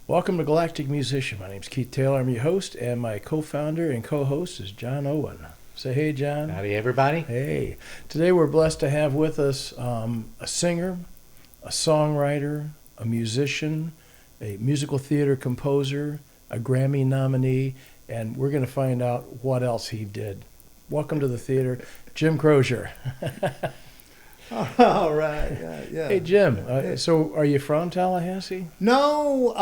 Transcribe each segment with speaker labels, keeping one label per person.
Speaker 1: Welcome to Galactic Musician. My name's Keith Taylor. I'm your host, and my co-founder and co-host is John Owen. Say hey, John.
Speaker 2: Howdy, everybody.
Speaker 1: Hey. Today we're blessed to have with us a singer, a songwriter, a musician, a musical theater composer, a Grammy nominee, and we're going to find out what else he did. Welcome to the theater, Jim Crozier.
Speaker 3: All right. Yeah.
Speaker 1: Hey, Jim. So are you from Tallahassee?
Speaker 3: No,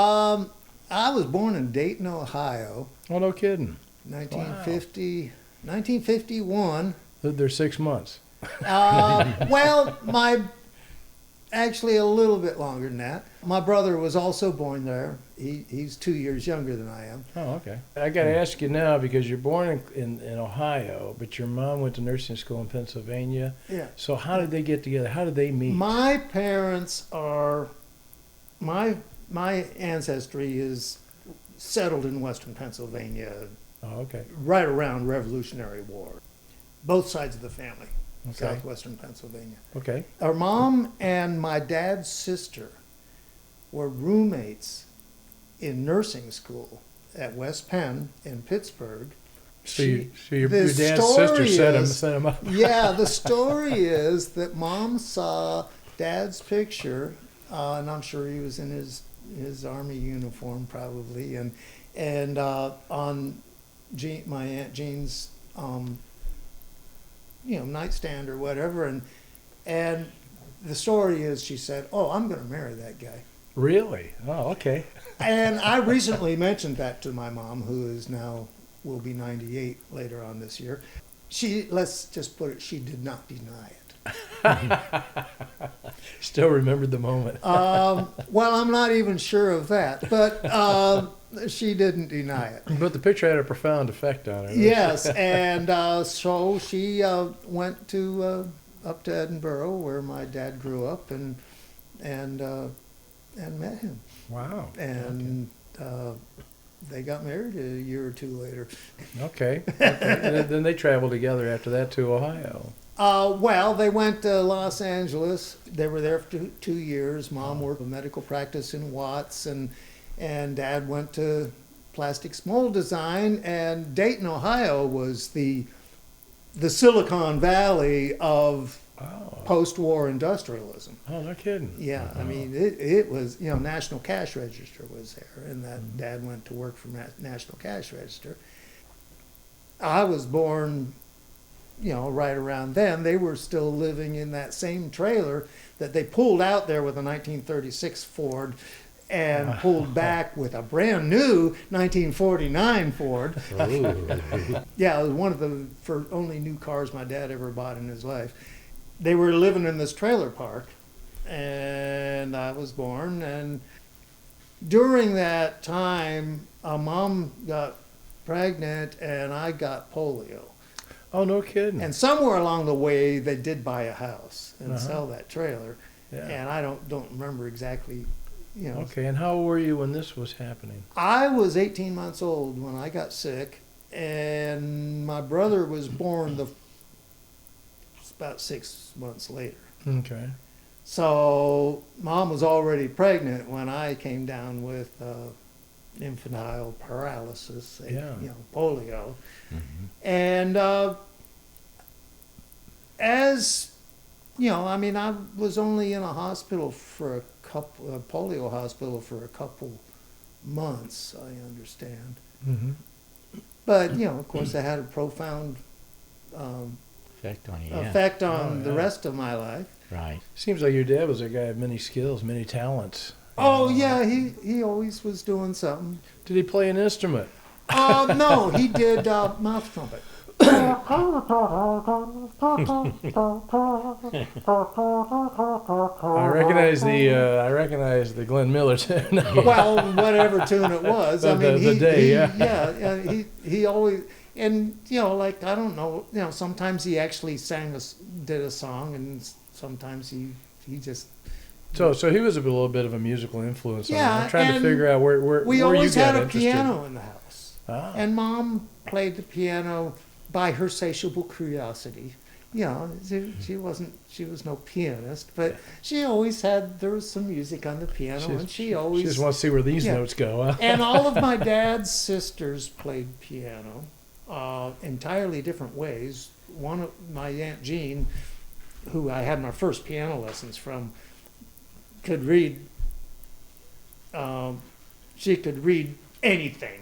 Speaker 3: I was born in Dayton, Ohio,
Speaker 1: Oh, no kidding.
Speaker 3: 1951.
Speaker 1: Lived there 6 months.
Speaker 3: Well, actually a little bit longer than that. My brother was also born there. He's 2 years younger than I am.
Speaker 1: Oh, okay. I got to ask you now because you're born in Ohio, but your mom went to nursing school in Pennsylvania.
Speaker 3: Yeah.
Speaker 1: So how did they get together? How did they meet?
Speaker 3: My parents are, my ancestry is settled in western Pennsylvania,
Speaker 1: Oh, okay.
Speaker 3: right around Revolutionary War. Both sides of the family,
Speaker 1: Okay.
Speaker 3: southwestern Pennsylvania.
Speaker 1: Okay.
Speaker 3: Our mom and my dad's sister were roommates in nursing school at West Penn in Pittsburgh.
Speaker 1: So, your
Speaker 3: the
Speaker 1: dad's
Speaker 3: story
Speaker 1: sister
Speaker 3: is-
Speaker 1: set him up.
Speaker 3: Yeah, the story is that Mom saw Dad's picture, and I'm sure he was in his army uniform probably, and on my Aunt Jean's nightstand or whatever, and the story is she said, "Oh, I'm going to marry that guy."
Speaker 1: Really? Oh, okay.
Speaker 3: And I recently mentioned that to my mom, who is now will be 98 later on this year. Let's just put it, she did not deny it.
Speaker 1: Still remembered the moment.
Speaker 3: Well, I'm not even sure of that, but she didn't deny it.
Speaker 1: But the picture had a profound effect on her.
Speaker 3: Yes, and so she went to up to Edinburgh, where my dad grew up, and met him.
Speaker 1: Wow.
Speaker 3: And they got married a year or two later.
Speaker 1: Okay. And then they traveled together after that to Ohio.
Speaker 3: Well, they went to Los Angeles. They were there for 2 years. Mom worked in medical practice in Watts, and Dad went to plastics mold design. And Dayton, Ohio, was the Silicon Valley of post-war industrialism.
Speaker 1: Oh, no kidding.
Speaker 3: Yeah, I mean, it was, National Cash Register was there, and that Dad went to work for National Cash Register. I was born, right around then. They were still living in that same trailer that they pulled out there with a 1936 Ford and pulled back with a brand new 1949 Ford. Yeah, it was one of the only new cars my dad ever bought in his life. They were living in this trailer park, and I was born. And during that time, Mom got pregnant, and I got polio.
Speaker 1: Oh, no kidding.
Speaker 3: And somewhere along the way, they did buy a house and sell that trailer.
Speaker 1: Yeah.
Speaker 3: And I don't remember exactly,
Speaker 1: Okay, and how old were you when this was happening?
Speaker 3: I was 18 months old when I got sick, and my brother was born about 6 months later.
Speaker 1: Okay.
Speaker 3: So Mom was already pregnant when I came down with infantile paralysis, polio.
Speaker 2: Mm-hmm.
Speaker 3: And as I was only in a hospital for a polio hospital for a couple months, I understand.
Speaker 1: Mm-hmm.
Speaker 3: But of course, it had a profound
Speaker 2: effect on you.
Speaker 3: the rest of my life.
Speaker 2: Right.
Speaker 1: Seems like your dad was a guy of many skills, many talents.
Speaker 3: Oh yeah, he always was doing something.
Speaker 1: Did he play an instrument?
Speaker 3: No, he did mouth trumpet.
Speaker 1: I recognize the Glenn Miller tune.
Speaker 3: Well, whatever tune it was. He always, and I don't know, sometimes he actually did a song, and sometimes he just.
Speaker 1: So he was a little bit of a musical influence.
Speaker 3: Yeah,
Speaker 1: I'm trying to figure out where
Speaker 3: we
Speaker 1: where
Speaker 3: always
Speaker 1: you got
Speaker 3: had a
Speaker 1: interested.
Speaker 3: piano in the house,
Speaker 1: Ah.
Speaker 3: and Mom played the piano by her satiable curiosity. she was no pianist, but she always there was some music on the piano, and she
Speaker 1: just wants to see where these notes go. Huh?
Speaker 3: And all of my dad's sisters played piano, entirely different ways. One of my Aunt Jean, who I had my first piano lessons from, could read. She could read anything,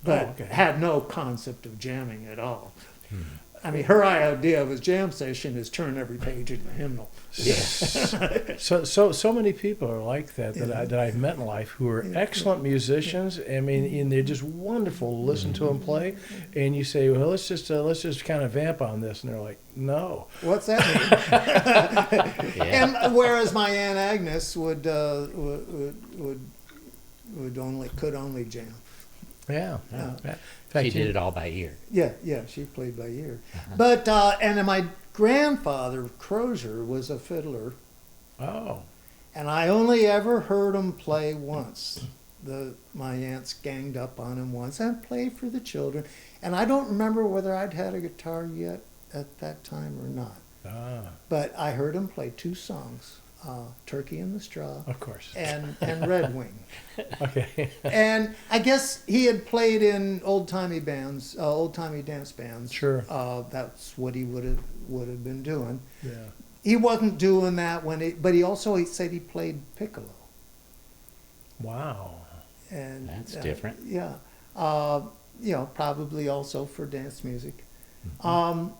Speaker 3: but had no concept of jamming at all. I mean, her idea of a jam session is turn every page into a hymnal.
Speaker 1: So many people are like that that I've met in life who are excellent musicians. I mean, and they're just wonderful to listen to them play. And you say, well, let's just kind of vamp on this, and they're like, no.
Speaker 3: What's that mean? And whereas my Aunt Agnes could only jam.
Speaker 1: Yeah.
Speaker 2: She did it all by ear.
Speaker 3: Yeah, she played by ear. But and then my grandfather Crozier was a fiddler.
Speaker 1: Oh.
Speaker 3: And I only ever heard him play once. My aunts ganged up on him once and played for the children. And I don't remember whether I'd had a guitar yet at that time or not. But I heard him play 2 songs. Turkey in the Straw,
Speaker 1: of course,
Speaker 3: and Red Wing.
Speaker 1: Okay.
Speaker 3: And I guess he had played in old-timey bands, old-timey dance bands.
Speaker 1: Sure.
Speaker 3: That's what he would have been doing.
Speaker 1: Yeah.
Speaker 3: He wasn't doing that but he said he played piccolo.
Speaker 1: Wow.
Speaker 3: And
Speaker 2: that's different.
Speaker 3: Yeah. Probably also for dance music.
Speaker 1: Mm-hmm.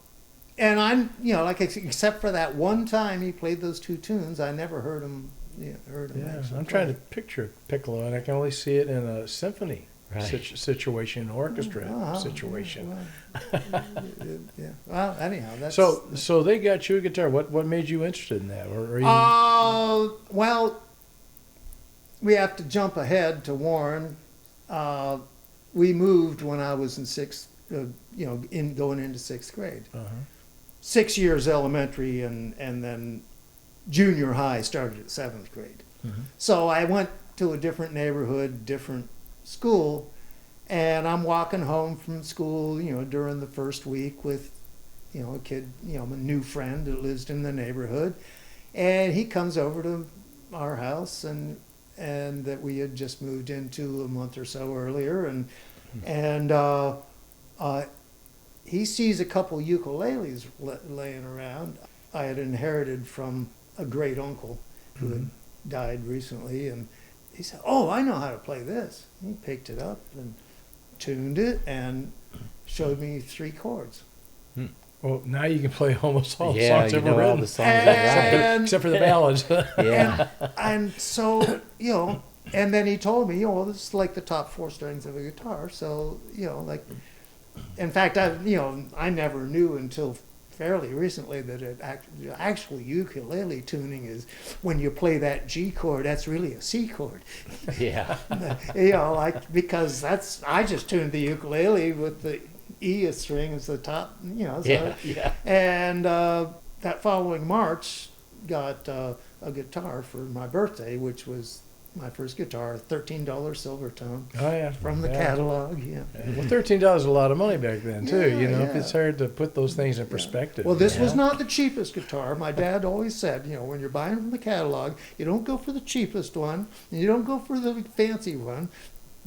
Speaker 3: And I'm, except for that one time he played those 2 tunes, I never heard him.
Speaker 1: I'm trying to picture piccolo, and I can only see it in a symphony situation, an orchestra situation.
Speaker 3: Yeah. Well, anyhow, that's.
Speaker 1: So they got you a guitar. What made you interested in that? Or
Speaker 3: well, we have to jump ahead to Warren. We moved when I was in going into 6th grade. 6 years elementary, and then junior high started at 7th grade. So I went to a different neighborhood, different school, and I'm walking home from school, during the first week with, a kid, a new friend that lives in the neighborhood, and he comes over to our house, and that we had just moved into a month or so earlier, and he sees a couple ukuleles laying around. I had inherited from a great uncle who had died recently, and he said, "Oh, I know how to play this." He picked it up and tuned it and showed me 3 chords.
Speaker 1: Well, now you can play almost all the songs
Speaker 2: you
Speaker 1: ever
Speaker 2: know
Speaker 1: written.
Speaker 2: all the songs
Speaker 1: Except for the ballads.
Speaker 2: Yeah.
Speaker 3: And so, and then he told me, this is like the top 4 strings of a guitar. So, in fact, I never knew until fairly recently that actual ukulele tuning is when you play that G chord, that's really a C chord.
Speaker 2: Yeah.
Speaker 3: Because I just tuned the ukulele with the E string as the top, And that following March, got a guitar for my birthday, which was my first guitar, $13 Silvertone.
Speaker 1: Oh yeah,
Speaker 3: from the catalog. Yeah.
Speaker 1: Well, $13 is a lot of money back then too.
Speaker 3: Yeah,
Speaker 1: It's hard to put those things in perspective.
Speaker 3: Well, this was not the cheapest guitar. My dad always said, when you're buying from the catalog, you don't go for the cheapest one, and you don't go for the fancy one.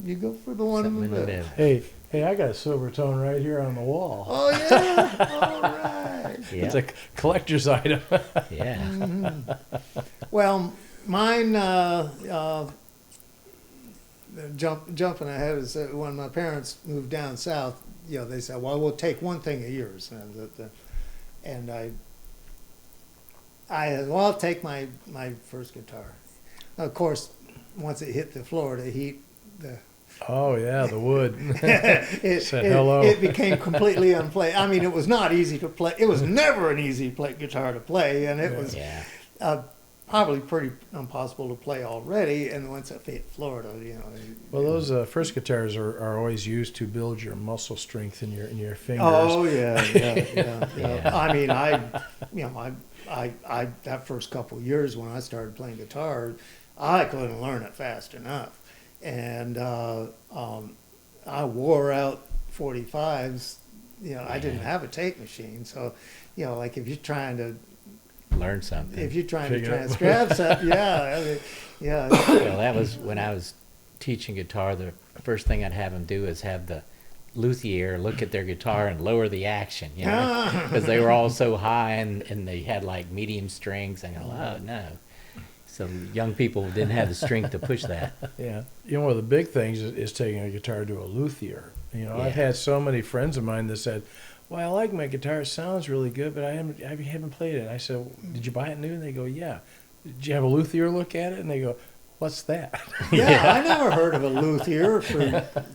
Speaker 3: You go for the one in the middle.
Speaker 1: Hey, I got a Silvertone right here on the wall.
Speaker 3: Oh yeah, all right.
Speaker 2: Yeah.
Speaker 1: It's a collector's item.
Speaker 2: Yeah.
Speaker 3: Mm-hmm. Well, mine, jumping ahead, is when my parents moved down south, they said, well, we'll take one thing a year. And I said, well, I'll take my first guitar. Of course, once it hit the Florida heat,
Speaker 1: Oh yeah, the wood.
Speaker 3: Hello. It became completely unplayable. I mean, it was not easy to play. It was never an easy guitar to play, and it was probably pretty impossible to play already. And once it hit Florida,
Speaker 1: Well, those first guitars are always used to build your muscle strength in your fingers.
Speaker 3: Oh yeah. I mean, I that first couple of years when I started playing guitar, I couldn't learn it fast enough. And I wore out 45s. I didn't have a tape machine, so you know, like if you're trying to
Speaker 2: Learn something.
Speaker 1: Figure out-
Speaker 3: transcribe something, yeah, I mean, yeah.
Speaker 2: Well, that was when I was teaching guitar. The first thing I'd have them do is have the luthier look at their guitar and lower the action, you know, because they were all so high and they had like medium strings. And I go, oh no. So young people didn't have the strength to push that.
Speaker 1: Yeah, you know, one of the big things is taking a guitar to a luthier. You know, I've
Speaker 2: Yeah.
Speaker 1: had so many friends of mine that said, "Well, I like my guitar; it sounds really good, but I haven't played it." And I said, "Did you buy it new?" And they go, "Yeah." Did you have a luthier look at it? And they go, "What's that?"
Speaker 3: Yeah, I never heard of a luthier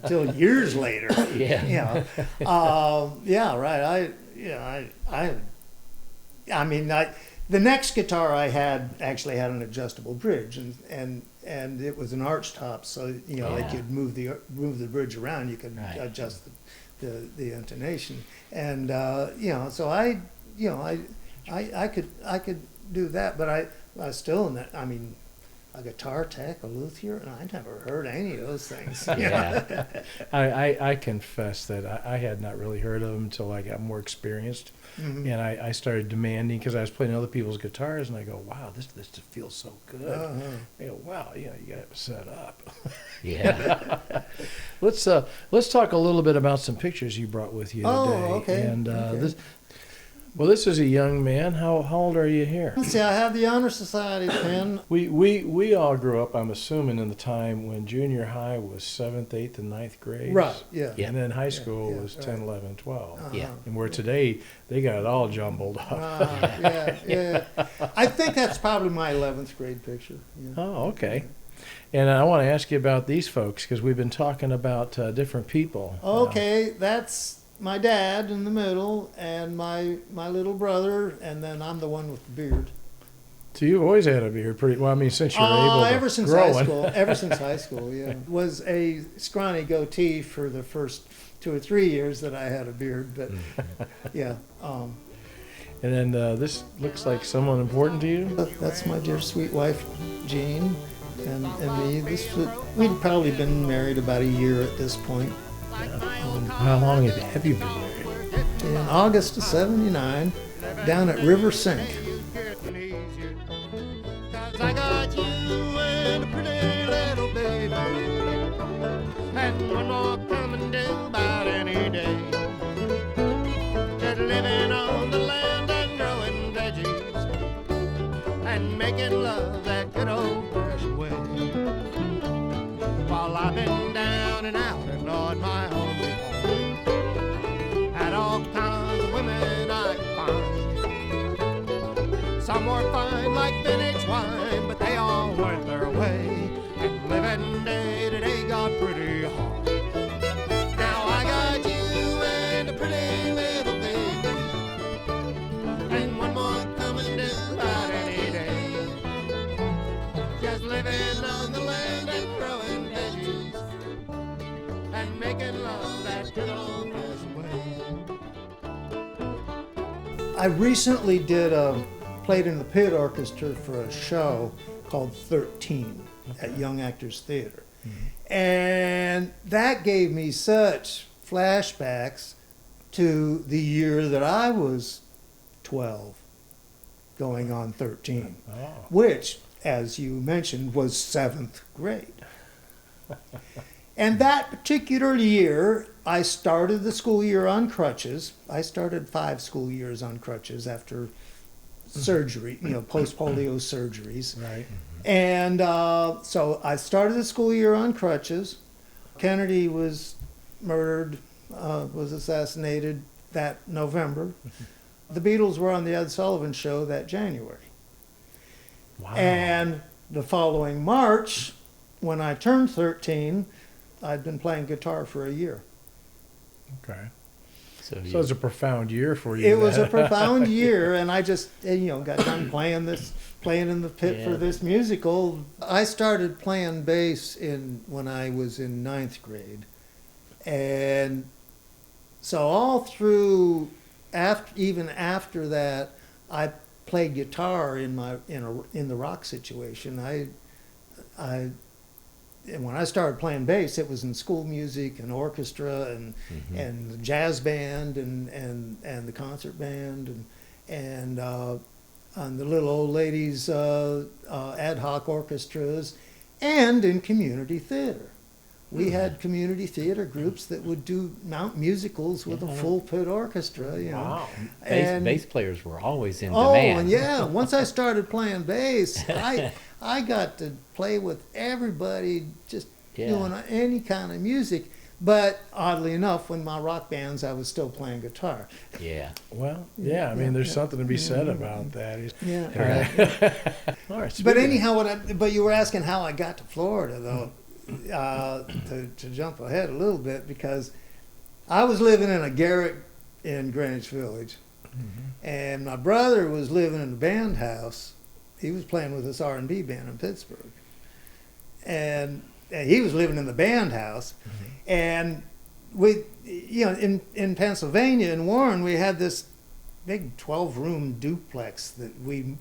Speaker 3: until years later.
Speaker 2: Yeah.
Speaker 3: You know, yeah, right. I mean, the next guitar I had actually had an adjustable bridge, and it was an arch top, so you know, like
Speaker 2: Yeah.
Speaker 3: you'd move the bridge around, you could
Speaker 2: Right.
Speaker 3: adjust the intonation, and you know, so I could do that, but I still, I mean, a guitar tech, a luthier, and I never heard any of those things.
Speaker 2: Yeah.
Speaker 1: I confess that I had not really heard of them until I got more experienced,
Speaker 3: Mhm.
Speaker 1: and I started demanding because I was playing other people's guitars, and I go, "Wow, this just feels so good."
Speaker 3: Uh-huh.
Speaker 1: I go, "Wow, you got it set up."
Speaker 2: Yeah.
Speaker 1: Let's talk a little bit about some pictures you brought with you today.
Speaker 3: Oh, okay.
Speaker 1: And
Speaker 3: Okay.
Speaker 1: this is a young man. How old are you here?
Speaker 3: Let's see, I have the Honor Society pin.
Speaker 1: We all grew up, I'm assuming, in the time when junior high was 7th, 8th, and 9th grades.
Speaker 3: Right, yeah.
Speaker 2: Yeah.
Speaker 1: And then high school
Speaker 3: yeah,
Speaker 1: was
Speaker 3: right.
Speaker 1: 10, 11, 12.
Speaker 2: Yeah.
Speaker 1: And where today, they got it all jumbled up.
Speaker 3: Yeah. I think that's probably my 11th grade picture. Yeah.
Speaker 1: Oh, okay. And I want to ask you about these folks because we've been talking about different people.
Speaker 3: Okay, that's my dad in the middle, and my little brother, and then I'm the one with the beard.
Speaker 1: So you've always had a beard pretty well. I mean, since you're able to
Speaker 3: Ever since
Speaker 1: grow
Speaker 3: high
Speaker 1: one.
Speaker 3: school. Ever since high school, yeah. Was a scrawny goatee for the first 2 or 3 years that I had a beard, but yeah.
Speaker 1: And then this looks like someone important to you.
Speaker 3: That's my dear sweet wife, Jean, and me. We'd probably been married about a year at this point.
Speaker 1: How long have you been married?
Speaker 3: In August of '79, down at River Sink.
Speaker 4: Cause I got you and a pretty little baby, and one more coming due about any day. Just living on the land and growing veggies and making love that good old fashioned way. While I've been down and out and on my own way, had all kinds of women I could find. Some were fine like vintage wine, but they all went their way, and living day to day got pretty hard. Now I got you and a pretty little baby, and one more coming due about any day. Just living on the land and growing veggies and making love that good old fashioned way.
Speaker 3: I recently played in the pit orchestra for a show called 13 at Young Actors Theater. And that gave me such flashbacks to the year that I was 12, going on 13,
Speaker 1: Oh.
Speaker 3: which, as you mentioned, was 7th grade. And that particular year, I started the school year on crutches. I started 5 school years on crutches after surgery, post-polio surgeries.
Speaker 1: Right.
Speaker 3: And so I started the school year on crutches. Kennedy was murdered, was assassinated that November. The Beatles were on the Ed Sullivan Show that January.
Speaker 1: Wow.
Speaker 3: And the following March, when I turned 13, I'd been playing guitar for a year.
Speaker 1: Okay.
Speaker 2: So
Speaker 1: So it's a profound year for you.
Speaker 3: It was a
Speaker 1: then.
Speaker 3: profound year, and I just, got done playing in the pit for
Speaker 2: Yeah.
Speaker 3: this musical. I started playing bass when I was in 9th grade, and so all through, even after that, I played guitar in the rock situation. And when I started playing bass, it was in school music and orchestra and the jazz band and the concert band and on the little old ladies' ad hoc orchestras, and in community theater. We had community theater groups that would do mount musicals with a full pit orchestra, you know.
Speaker 1: Wow.
Speaker 2: Bass players were always in
Speaker 3: Oh,
Speaker 2: demand.
Speaker 3: and yeah, once I started playing bass, I got to play with everybody, just doing any kind of music. But oddly enough, when my rock bands, I was still playing guitar.
Speaker 2: Yeah.
Speaker 1: Well, yeah, I mean, there's something to be said about that.
Speaker 3: Yeah.
Speaker 1: All right.
Speaker 3: But anyhow, but you were asking how I got to Florida, though. To jump ahead a little bit, because I was living in a garret in Greenwich Village, and my brother was living in a band house. He was playing with this R&B band in Pittsburgh, and he was living in the band house, and we, you know, in Pennsylvania, in Warren, we had this big 12-room duplex that we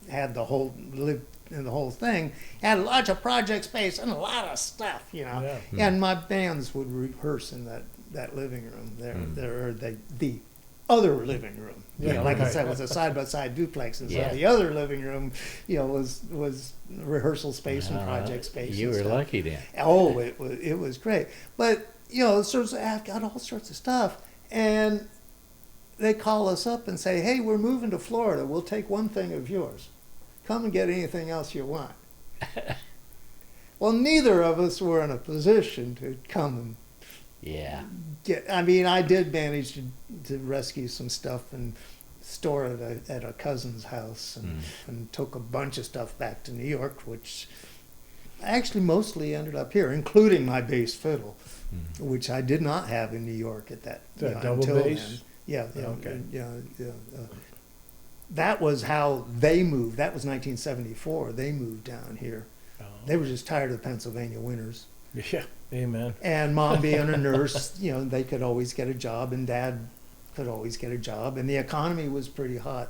Speaker 3: had lived in the whole thing, had lots of project space and a lot of stuff, you know.
Speaker 1: Yeah.
Speaker 3: And my bands would rehearse in that living room there, or the other living room. You know, like I said, it was a side-by-side duplex, and so the other living room, you know, was rehearsal space and project space.
Speaker 2: You were lucky then.
Speaker 3: Oh, it was great. But, you know, I've got all sorts of stuff, and they call us up and say, hey, we're moving to Florida. We'll take one thing of yours. Come and get anything else you want. Well, neither of us were in a position to come and get. I mean, I did manage to rescue some stuff and store it at a cousin's house, and took a bunch of stuff back to New York, which actually mostly ended up here, including my bass fiddle, which I did not have in New York at that.
Speaker 1: Is that double bass?
Speaker 3: Yeah.
Speaker 1: Okay.
Speaker 3: Yeah. That was how they moved. That was 1974. They moved down here.
Speaker 1: Oh.
Speaker 3: They were just tired of the Pennsylvania winters.
Speaker 1: Yeah, amen.
Speaker 3: And Mom being a nurse, you know, they could always get a job, and Dad could always get a job. And the economy was pretty hot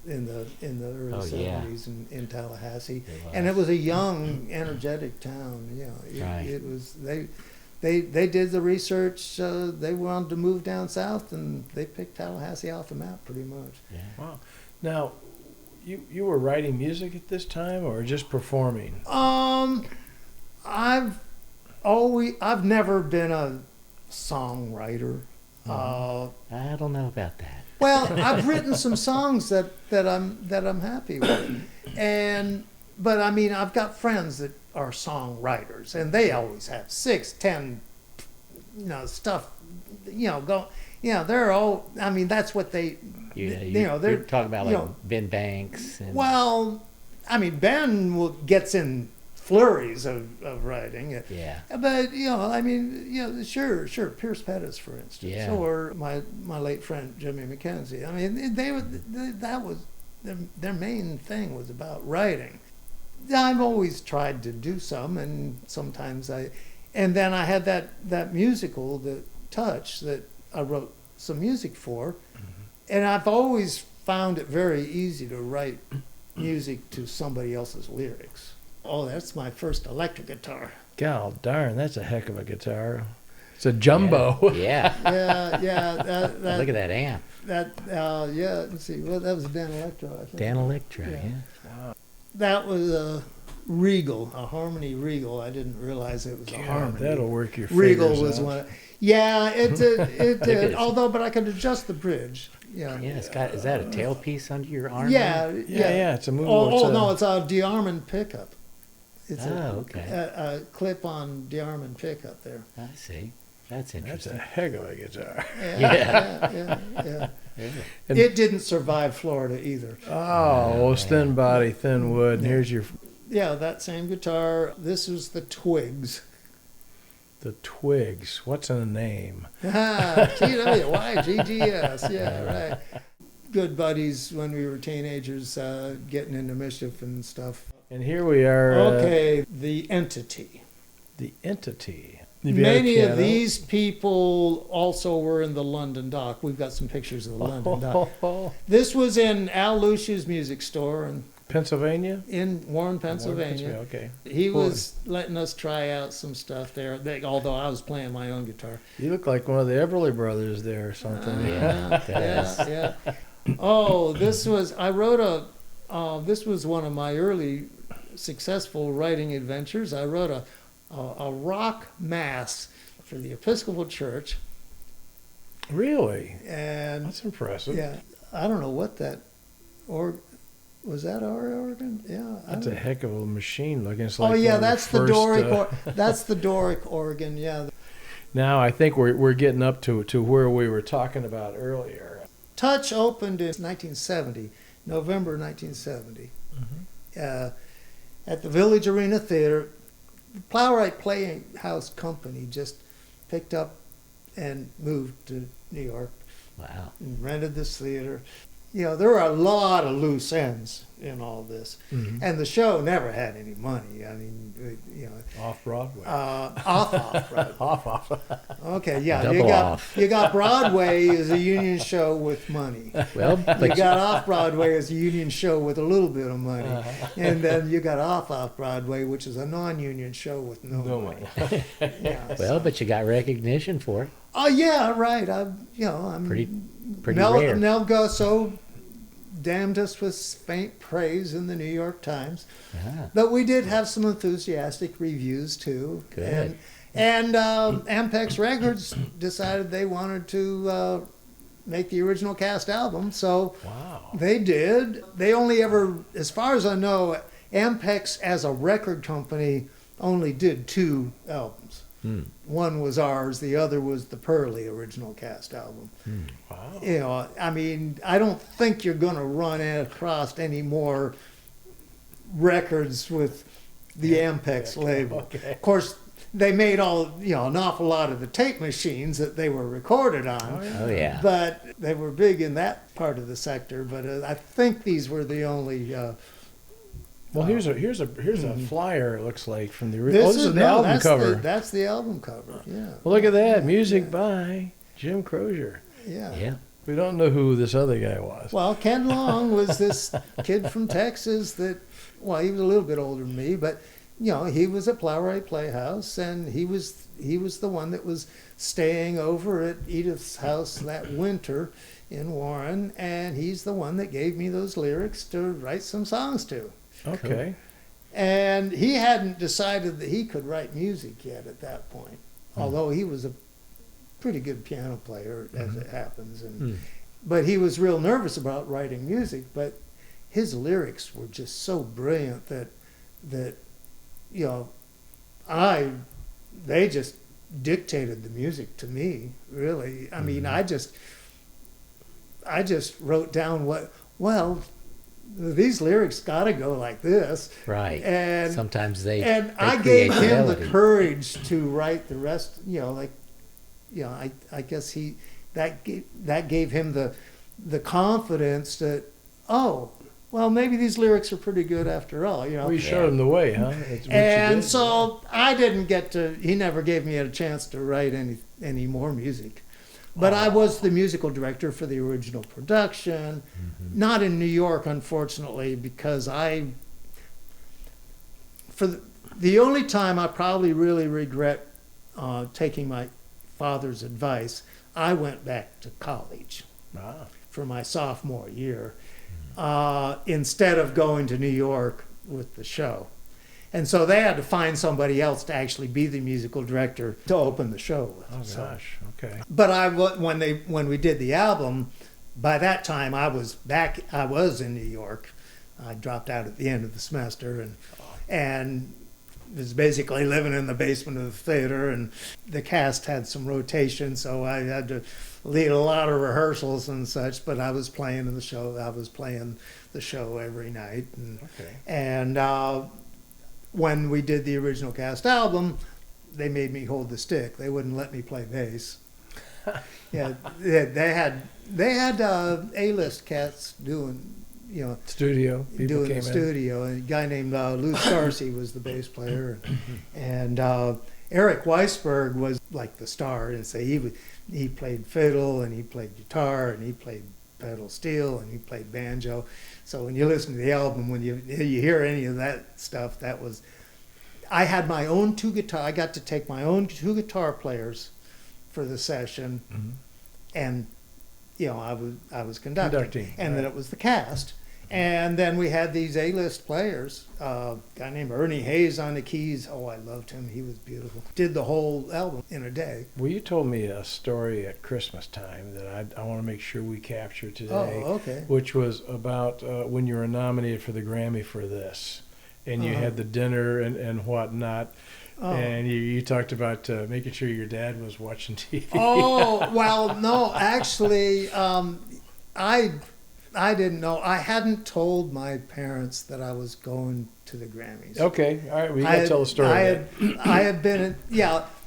Speaker 3: in the early 70s in Tallahassee. And it was a young, energetic town. You know, it was they did the research. They wanted to move down south, and they picked Tallahassee off the map pretty much.
Speaker 2: Yeah.
Speaker 1: Wow. Now, you were writing music at this time, or just performing?
Speaker 3: I've never been a songwriter.
Speaker 2: I don't know about that.
Speaker 3: Well, I've written some songs that I'm happy with, but I mean, I've got friends that are songwriters, and they always have 6, 10, you know, stuff, you know, go. You know, they're all. I mean, that's what they.
Speaker 2: You're talking about like Ben Banks. And
Speaker 3: well, I mean, Ben gets in flurries of writing.
Speaker 2: Yeah.
Speaker 3: But you know, I mean, you know, sure, Pierce Pettis, for instance, or my late friend Jimmy McKenzie. I mean, that was their main thing was about writing. I've always tried to do some, and sometimes and then I had that musical, The Touch, that I wrote some music for, and I've always found it very easy to write music to somebody else's lyrics. Oh, that's my first electric guitar.
Speaker 1: God darn, that's a heck of a guitar. It's a jumbo.
Speaker 2: Yeah.
Speaker 3: Yeah.
Speaker 2: Look at that amp.
Speaker 3: Let's see. Well, that was a Dan Electro, I think.
Speaker 2: Dan Electro, yeah.
Speaker 1: Wow.
Speaker 3: That was a Regal, a Harmony Regal. I didn't realize it was a Harmony.
Speaker 1: That'll work your
Speaker 3: Regal
Speaker 1: fingers
Speaker 3: was
Speaker 1: out.
Speaker 3: one. Yeah, it did. But I could adjust the bridge. Yeah.
Speaker 2: Yeah, it's got. Is that a tailpiece under your arm?
Speaker 3: Yeah.
Speaker 1: It's a movable.
Speaker 3: No, it's a DeArmond pickup. It's
Speaker 2: okay.
Speaker 3: a clip-on DeArmond pickup there.
Speaker 2: I see. That's
Speaker 1: That's
Speaker 2: interesting.
Speaker 1: a heck of a guitar.
Speaker 3: Yeah.
Speaker 1: And-
Speaker 3: It didn't survive Florida either.
Speaker 1: Oh, it's thin body, thin wood. And here's your
Speaker 3: Yeah, that same guitar. This was the Twigs.
Speaker 1: the Twigs. What's in the name?
Speaker 3: TWYGGS. Yeah, right. Good buddies when we were teenagers, getting into mischief and stuff.
Speaker 1: And here we are.
Speaker 3: Okay, the Entity.
Speaker 1: The Entity. You've got a
Speaker 3: Many of
Speaker 1: piano.
Speaker 3: these people also were in the London Dock. We've got some pictures of the London Dock. This was in Al Lucia's music store
Speaker 1: Pennsylvania?
Speaker 3: in Warren, Pennsylvania.
Speaker 1: Okay.
Speaker 3: He
Speaker 1: Cool.
Speaker 3: was letting us try out some stuff there, although I was playing my own guitar.
Speaker 1: You look like one of the Everly Brothers there or something.
Speaker 2: Yeah, it does.
Speaker 3: Yeah. Oh, this was I wrote this was one of my early successful writing adventures. I wrote a rock mass for the Episcopal Church,
Speaker 1: Really?
Speaker 3: and
Speaker 1: That's impressive.
Speaker 3: yeah, I don't know what that or was that our organ? Yeah, I
Speaker 1: That's a
Speaker 3: don't-
Speaker 1: heck of a machine looking. It's
Speaker 3: Oh
Speaker 1: like
Speaker 3: yeah,
Speaker 1: one of
Speaker 3: that's the
Speaker 1: first,
Speaker 3: Doric. That's the Doric organ. Yeah,
Speaker 1: Now I think we're getting up to where we were talking about earlier.
Speaker 3: Touch opened in 1970, November 1970, at the Village Arena Theater. The Plowright Playhouse Company just picked up and moved to New York
Speaker 2: Wow.
Speaker 3: and rented this theater. You know, there were a lot of loose ends in all this, and the show never had any money. I mean, you know,
Speaker 1: Off Broadway.
Speaker 3: off Broadway.
Speaker 1: off.
Speaker 3: Okay, yeah,
Speaker 2: Double off.
Speaker 3: you got Broadway as a union show with money.
Speaker 2: Well,
Speaker 3: You
Speaker 2: but
Speaker 3: got off Broadway as a union show with a little bit of money,
Speaker 1: Uh-huh.
Speaker 3: and then you got off Broadway, which is a non-union show with no,
Speaker 1: No
Speaker 3: money.
Speaker 1: money.
Speaker 3: Yeah,
Speaker 2: well,
Speaker 3: so-
Speaker 2: but you got recognition for it.
Speaker 3: oh yeah, right. I'm
Speaker 2: Pretty
Speaker 3: Mel,
Speaker 2: rare.
Speaker 3: Nel Gusso damned us with faint praise in the New York Times,
Speaker 2: Ah,
Speaker 3: but we did have some enthusiastic reviews too.
Speaker 2: Good.
Speaker 3: And Ampex Records decided they wanted to make the original cast album, so
Speaker 1: Wow.
Speaker 3: they did. They only ever, as far as I know, Ampex as a record company only did 2 albums. One was ours, the other was the Pearly original cast album.
Speaker 1: Wow.
Speaker 3: You know, I mean, I don't think you're going to run across any more records with the Ampex label.
Speaker 1: Okay.
Speaker 3: Of course, they made an awful lot of the tape machines that they were recorded on.
Speaker 2: oh yeah.
Speaker 3: But they were big in that part of the sector. But I think these were the only.
Speaker 1: Well, here's a flyer. It looks like from the
Speaker 3: This
Speaker 1: is the album
Speaker 3: that's
Speaker 1: cover.
Speaker 3: that's the album cover. Yeah.
Speaker 1: Well, look at that. Music by Jim Crozier.
Speaker 3: Yeah.
Speaker 2: Yeah.
Speaker 1: We don't know who this other guy was.
Speaker 3: Well, Ken Long was this kid from Texas that, well, he was a little bit older than me, but you know, he was at Plowright Playhouse, and he was the one that was staying over at Edith's house that winter in Warren, and he's the one that gave me those lyrics to write some songs to.
Speaker 1: Okay.
Speaker 3: And he hadn't decided that he could write music yet at that point, although he was a pretty good piano player, as it happens. And but he was real nervous about writing music. But his lyrics were just so brilliant that you know, they just dictated the music to me. Really, I mean, I just wrote down these lyrics got to go like this.
Speaker 2: Right.
Speaker 3: And
Speaker 2: Sometimes they
Speaker 3: I
Speaker 2: create
Speaker 3: gave him the
Speaker 2: melody.
Speaker 3: courage to write the rest. You know, like, you know, I guess that gave him the confidence that, oh, well, maybe these lyrics are pretty good after all. You know.
Speaker 1: We showed him the way, huh? That's what you
Speaker 3: And
Speaker 1: did.
Speaker 3: so I didn't get to. He never gave me a chance to write any more music. But I was the musical director for the original production, not in New York, unfortunately, because the only time I probably really regret taking my father's advice, I went back to college
Speaker 1: Ah.
Speaker 3: for my sophomore year instead of going to New York with the show. And so they had to find somebody else to actually be the musical director to open the show with.
Speaker 1: Oh
Speaker 3: So-
Speaker 1: gosh. Okay.
Speaker 3: but when we did the album, by that time I was back. I was in New York. I dropped out at the end of the semester and was basically living in the basement of the theater. And the cast had some rotation, so I had to lead a lot of rehearsals and such. But I was playing in the show. I was playing the show every night.
Speaker 1: Okay.
Speaker 3: And when we did the original cast album, they made me hold the stick. They wouldn't let me play bass. Yeah, they had A-list cats doing, you know,
Speaker 1: Studio. People
Speaker 3: doing
Speaker 1: came
Speaker 3: the
Speaker 1: in.
Speaker 3: studio. And a guy named Lou Starcy was the bass player, and Eric Weisberg was like the star. And so he played fiddle, and he played guitar, and he played pedal steel, and he played banjo. So when you listen to the album, when you hear any of that stuff, that was. I had my own 2 guitar. I got to take my own 2 guitar players for the session, and I was conducting. And then it was the cast. And then we had these A-list players, a guy named Ernie Hayes on the keys. Oh, I loved him. He was beautiful. Did the whole album in a day.
Speaker 1: Well, you told me a story at Christmas time that I want to make sure we capture today.
Speaker 3: Oh, okay.
Speaker 1: Which was about when you were nominated for the Grammy for this. And you had the dinner and whatnot.
Speaker 3: Oh.
Speaker 1: And you talked about making sure your dad was watching TV.
Speaker 3: Oh, well, no, actually, I didn't know. I hadn't told my parents that I was going to the Grammys.
Speaker 1: Okay, all right, well, you got to tell the story.
Speaker 3: I had been,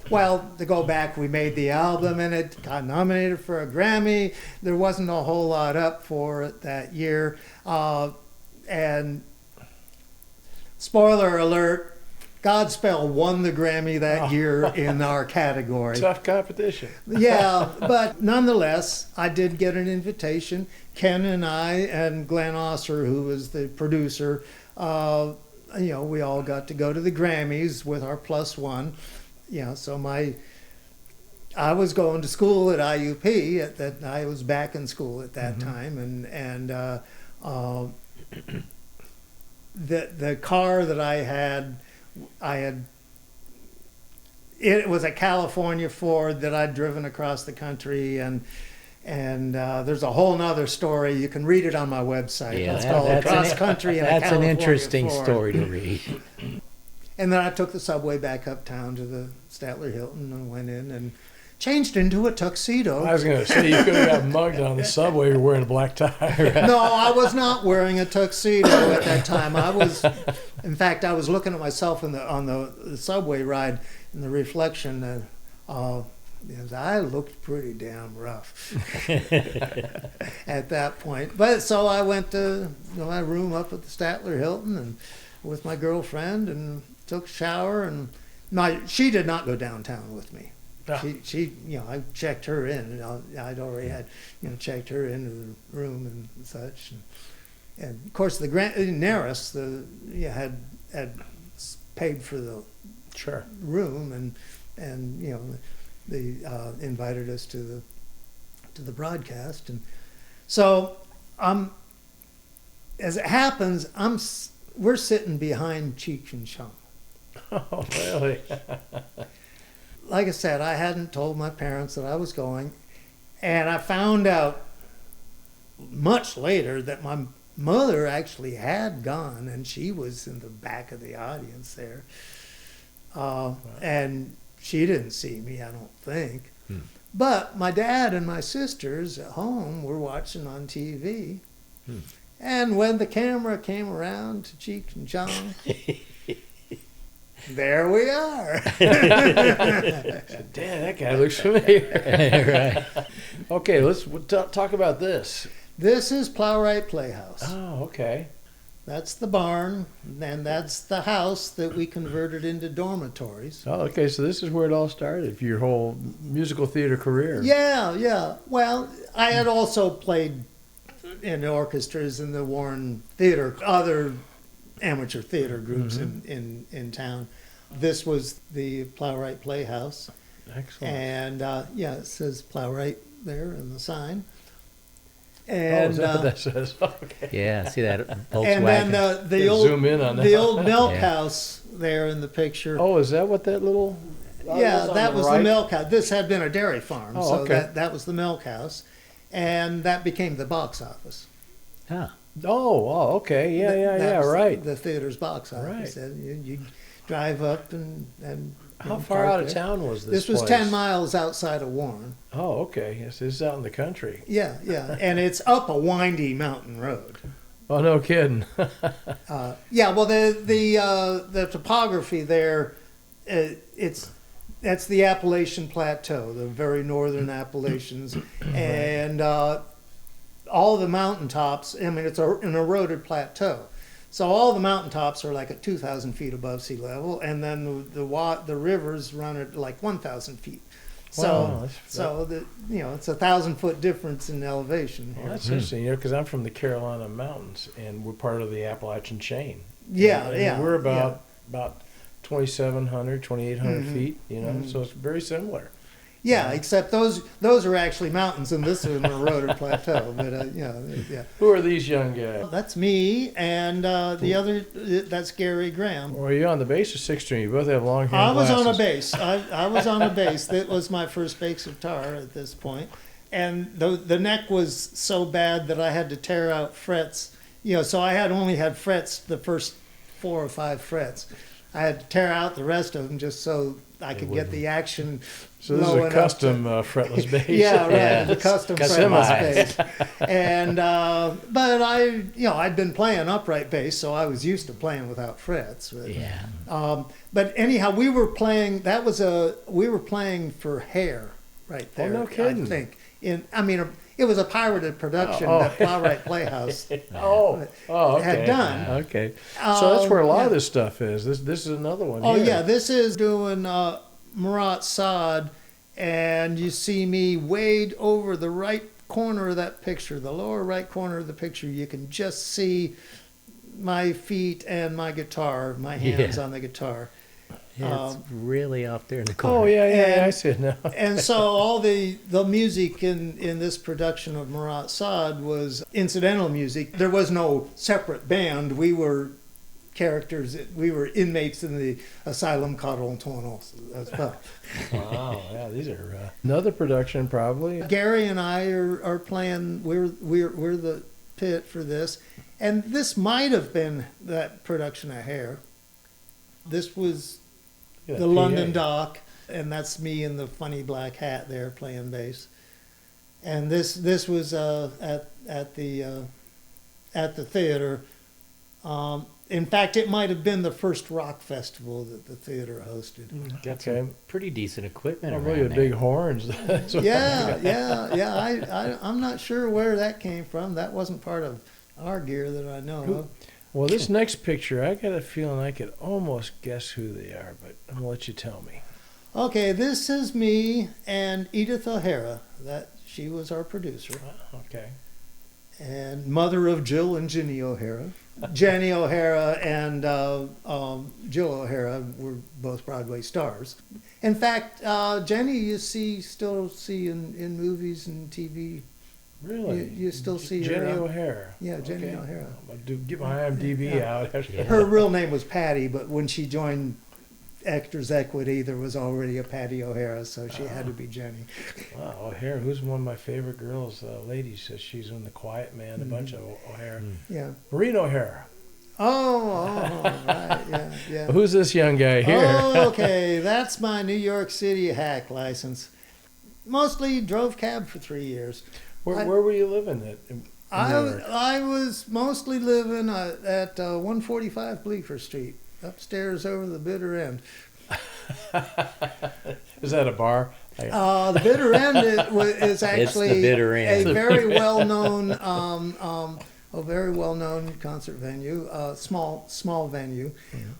Speaker 3: well, to go back, we made the album and it got nominated for a Grammy. There wasn't a whole lot up for it that year. And spoiler alert, Godspell won the Grammy that year in our category.
Speaker 1: Tough competition.
Speaker 3: Yeah, but nonetheless, I did get an invitation. Ken and I and Glenn Osser, who was the producer, we all got to go to the Grammys with our +1. So I was going to school at IUP. I was back in school at that time, and the car that I had. It was a California Ford that I'd driven across the country, and there's a whole nother story. You can read it on my website.
Speaker 2: Yeah,
Speaker 3: It's called Cross Country in a
Speaker 2: That's an
Speaker 3: California
Speaker 2: interesting
Speaker 3: Ford.
Speaker 2: story to read.
Speaker 3: And then I took the subway back uptown to the Statler Hilton and went in and changed into a tuxedo.
Speaker 1: I was going to say, you could have got mugged on the subway wearing a black tie.
Speaker 3: No, I was not wearing a tuxedo at that time. In fact, I was looking at myself on the subway ride in the reflection, and I looked pretty damn rough at that point. But so I went to my room up at the Statler Hilton and with my girlfriend and took a shower, and she did not go downtown with me. She, I checked her in, and I'd already had, checked her into the room and such, and of course the Naris, had paid for the room, and they invited us to the broadcast, and so as it happens, we're sitting behind Cheech and Chong.
Speaker 1: Oh, really?
Speaker 3: Like I said, I hadn't told my parents that I was going, and I found out much later that my mother actually had gone, and she was in the back of the audience there. And she didn't see me, I don't think. But my dad and my sisters at home were watching on TV. And when the camera came around to Cheech and Chong, there we are.
Speaker 1: Damn, that guy looks familiar.
Speaker 2: Right.
Speaker 1: Okay, let's talk about this.
Speaker 3: This is Plowright Playhouse.
Speaker 1: Oh, okay.
Speaker 3: That's the barn, and that's the house that we converted into dormitories.
Speaker 1: Oh, okay, so this is where it all started for your whole musical theater career.
Speaker 3: Yeah. Well, I had also played in orchestras in the Warren Theater, other amateur theater groups in town. This was the Plowright Playhouse.
Speaker 1: Excellent.
Speaker 3: And it says Plowright there in the sign. And
Speaker 1: is that what that says? Okay.
Speaker 2: Yeah, see that Volkswagen.
Speaker 3: and then the old
Speaker 1: zoom in on that.
Speaker 3: the old milk
Speaker 2: Yeah.
Speaker 3: house there in the picture.
Speaker 1: Oh, is that what that little?
Speaker 3: Yeah, that was
Speaker 1: right?
Speaker 3: the milk house. This had been a dairy farm,
Speaker 1: Oh,
Speaker 3: so
Speaker 1: okay.
Speaker 3: that was the milk house, and that became the box office.
Speaker 2: Huh.
Speaker 1: Oh, okay. Yeah,
Speaker 3: That was
Speaker 1: right.
Speaker 3: The theater's box office.
Speaker 1: Right.
Speaker 3: And you drive up and
Speaker 1: How far
Speaker 3: park
Speaker 1: out of
Speaker 3: there.
Speaker 1: town was
Speaker 3: This
Speaker 1: this
Speaker 3: was
Speaker 1: place?
Speaker 3: 10 miles outside of Warren.
Speaker 1: Oh, okay. Yes, this is out in the country.
Speaker 3: Yeah, and it's up a windy mountain road.
Speaker 1: Oh, no kidding.
Speaker 3: Well, the topography there, that's the Appalachian Plateau, the very northern Appalachians, and all the mountaintops. I mean, it's an eroded plateau, so all the mountaintops are like at 2,000 feet above sea level, and then the rivers run at like 1,000 feet.
Speaker 1: Wow,
Speaker 3: So it's 1,000-foot difference in elevation here.
Speaker 1: Well, that's interesting, because I'm from the Carolina Mountains, and we're part of the Appalachian chain.
Speaker 3: Yeah,
Speaker 1: And
Speaker 3: yeah.
Speaker 1: We're about 2,700, 2,800 feet,
Speaker 3: Mhm.
Speaker 1: so it's very similar.
Speaker 3: Yeah, except those are actually mountains, and this is a eroded plateau. But yeah.
Speaker 1: Who are these young guys?
Speaker 3: That's me, and the other, that's Gary Graham.
Speaker 1: Well, you're on the bass or sixth string. You both have long hair.
Speaker 3: I was on a
Speaker 1: glasses.
Speaker 3: bass. I was on a bass. That was my first bass guitar at this point. And the neck was so bad that I had to tear out frets. So I only had frets, the first 4 or 5 frets. I had to tear out the rest of them just so I could get the action.
Speaker 1: So this is
Speaker 3: low
Speaker 1: a
Speaker 3: enough
Speaker 1: custom fretless bass.
Speaker 3: Yeah, right.
Speaker 2: Yeah.
Speaker 3: The custom
Speaker 1: Customized.
Speaker 3: fretless bass. And but I'd been playing upright bass, so I was used to playing without frets. But,
Speaker 2: Yeah.
Speaker 3: but anyhow, we were playing for Hair right there.
Speaker 1: no kidding.
Speaker 3: I think it was a pirated production
Speaker 1: Oh.
Speaker 3: that Plowright Playhouse
Speaker 1: Okay.
Speaker 3: had done.
Speaker 1: Okay. So that's where a lot
Speaker 3: yeah.
Speaker 1: of this stuff is. This is another one.
Speaker 3: Oh
Speaker 1: here.
Speaker 3: yeah, this is doing Murat Sod, and you see me way over the right corner of that picture, the lower right corner of the picture. You can just see my feet and my guitar, my hands on the guitar.
Speaker 2: Yeah, it's really off there in the corner.
Speaker 1: Oh yeah,
Speaker 3: And-
Speaker 1: I see it now.
Speaker 3: And so all the music in this production of Murat Sod was incidental music. There was no separate band. We were characters. We were inmates in the asylum Carontono as well.
Speaker 1: Wow, yeah, these are another production probably.
Speaker 3: Gary and I are playing. We're the pit for this, and this might have been that production of Hair. This was
Speaker 1: Yeah,
Speaker 3: the
Speaker 1: PA.
Speaker 3: London Dock, and that's me in the funny black hat there playing bass. And this was at the theater. In fact, it might have been the first rock festival that the theater hosted.
Speaker 2: Got
Speaker 1: Okay.
Speaker 2: some pretty decent equipment
Speaker 1: Probably
Speaker 2: around
Speaker 1: the
Speaker 2: there.
Speaker 1: big horns. That's what-
Speaker 3: Yeah. I'm not sure where that came from. That wasn't part of our gear that I know of.
Speaker 1: Well, this next picture, I got a feeling I could almost guess who they are, but I'm gonna let you tell me.
Speaker 3: Okay, this is me and Edith O'Hara. She was our producer.
Speaker 1: Okay.
Speaker 3: And mother of Jill and Jenny O'Hara. Jenny O'Hara and Jill O'Hara were both Broadway stars. In fact, Jenny you still see in movies and TV.
Speaker 1: Really?
Speaker 3: You still see her.
Speaker 1: Jenny O'Hara.
Speaker 3: Yeah, Jenny
Speaker 1: Okay.
Speaker 3: O'Hara.
Speaker 1: I'll get my IMDb out.
Speaker 2: Yeah.
Speaker 3: Her real name was Patty, but when she joined Actors Equity, there was already a Patty O'Hara, so she had to be Jenny.
Speaker 1: Wow, O'Hara, who's one of my favorite girls, ladies, says she's in The Quiet Man, a bunch of O'Hara.
Speaker 3: Yeah.
Speaker 1: Maureen O'Hara.
Speaker 3: Oh, right. Yeah.
Speaker 1: Who's this young guy here?
Speaker 3: Oh, okay, that's my New York City hack license. Mostly drove cab for 3 years.
Speaker 1: Where were you living in New York?
Speaker 3: I was mostly living at 145 Bleecker Street, upstairs over the bitter end.
Speaker 1: Is that a bar?
Speaker 3: The bitter end is actually
Speaker 2: the bitter end.
Speaker 3: a very well-known, concert venue, small venue,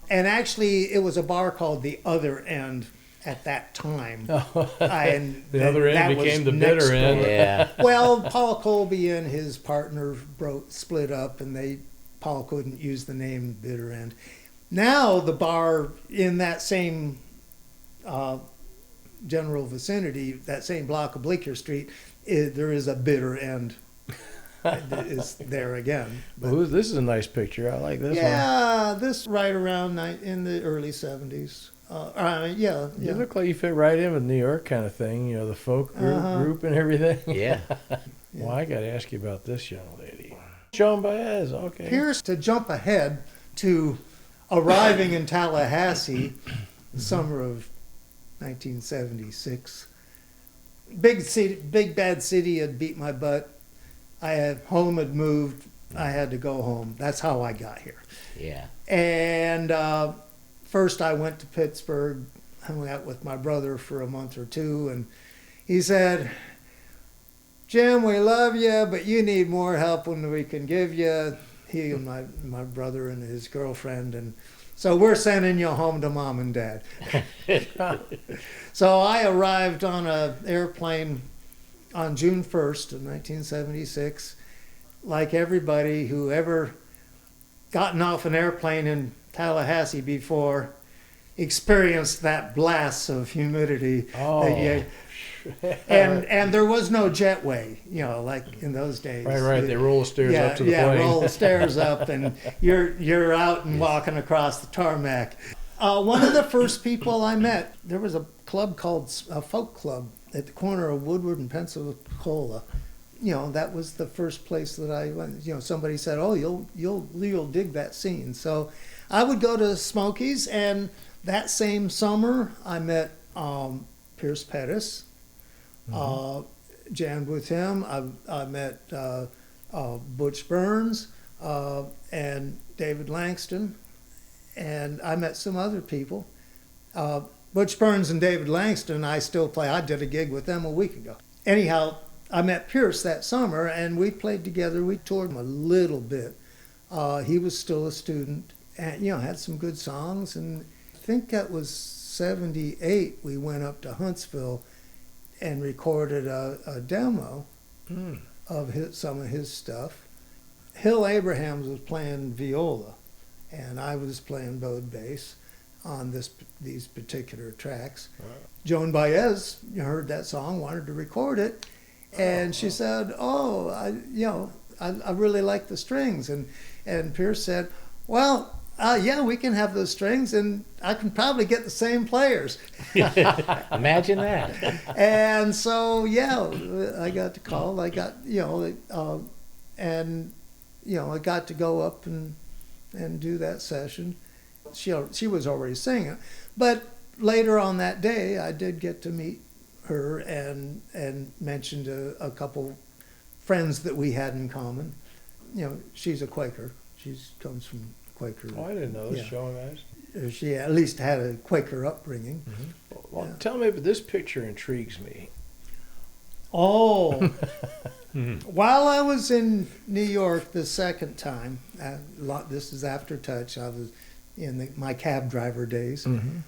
Speaker 3: and actually it was a bar called the Other End at that time. And
Speaker 1: The other end
Speaker 3: that was
Speaker 1: became the
Speaker 3: next
Speaker 1: bitter end.
Speaker 3: door.
Speaker 2: Yeah.
Speaker 3: Well, Paul Colby and his partner split up, and Paul couldn't use the name Bitter End. Now the bar in that same general vicinity, that same block of Bleecker Street, there is a Bitter End. Is there again. But,
Speaker 1: Well, this is a nice picture. I like this one.
Speaker 3: yeah, this right around in the early 70s. Yeah.
Speaker 1: You look like you fit right in with New York kind of thing, the folk group and everything.
Speaker 2: Yeah.
Speaker 1: Well, I got to ask you about this young lady. Joan Baez, okay.
Speaker 3: Here's to jump ahead to arriving in Tallahassee, the summer of 1976. Big bad city had beat my butt. Home had moved. I had to go home. That's how I got here.
Speaker 2: Yeah.
Speaker 3: And first I went to Pittsburgh, hung out with my brother for a month or two, and he said, "Jim, we love you, but you need more help than we can give you." He and my brother and his girlfriend, and so we're sending you home to Mom and Dad. So I arrived on an airplane on June 1st of 1976. Like everybody who ever gotten off an airplane in Tallahassee before, experienced that blast of humidity.
Speaker 1: Oh.
Speaker 3: That and there was no jetway, like in those days.
Speaker 1: Right. They roll the stairs up to the plane.
Speaker 3: Roll the stairs up, and you're out and walking across the tarmac. One of the first people I met, there was a club called a folk club at the corner of Woodward and Pensacola. That was the first place that I went. Somebody said, "Oh, you'll dig that scene." So I would go to Smokies, and that same summer I met Pierce Pettis, jammed with him. I met Butch Burns and David Langston, and I met some other people. Butch Burns and David Langston, I still play. I did a gig with them a week ago. Anyhow, I met Pierce that summer, and we played together. We toured him a little bit. He was still a student, and had some good songs. And I think that was '78. We went up to Huntsville and recorded a demo of some of his stuff. Hill Abrahams was playing viola, and I was playing bowed bass on these particular tracks. Wow. Joan Baez heard that song, wanted to record it, and she said, "Oh, I really like the strings." And Pierce said, "Well, yeah, we can have those strings, and I can probably get the same players."
Speaker 2: Imagine that.
Speaker 3: And so, I got the call. I got, I got to go up and do that session. She was already singing, but later on that day, I did get to meet her and mentioned a couple friends that we had in common. She's a Quaker. She comes from Quaker.
Speaker 1: Oh, I didn't know this. Showing guys.
Speaker 3: She at least had a Quaker upbringing.
Speaker 1: Mm-hmm. Well, tell me, but this picture intrigues me.
Speaker 3: Oh, while I was in New York the second time, this is after Touch. I was in my cab driver days. Mm-hmm.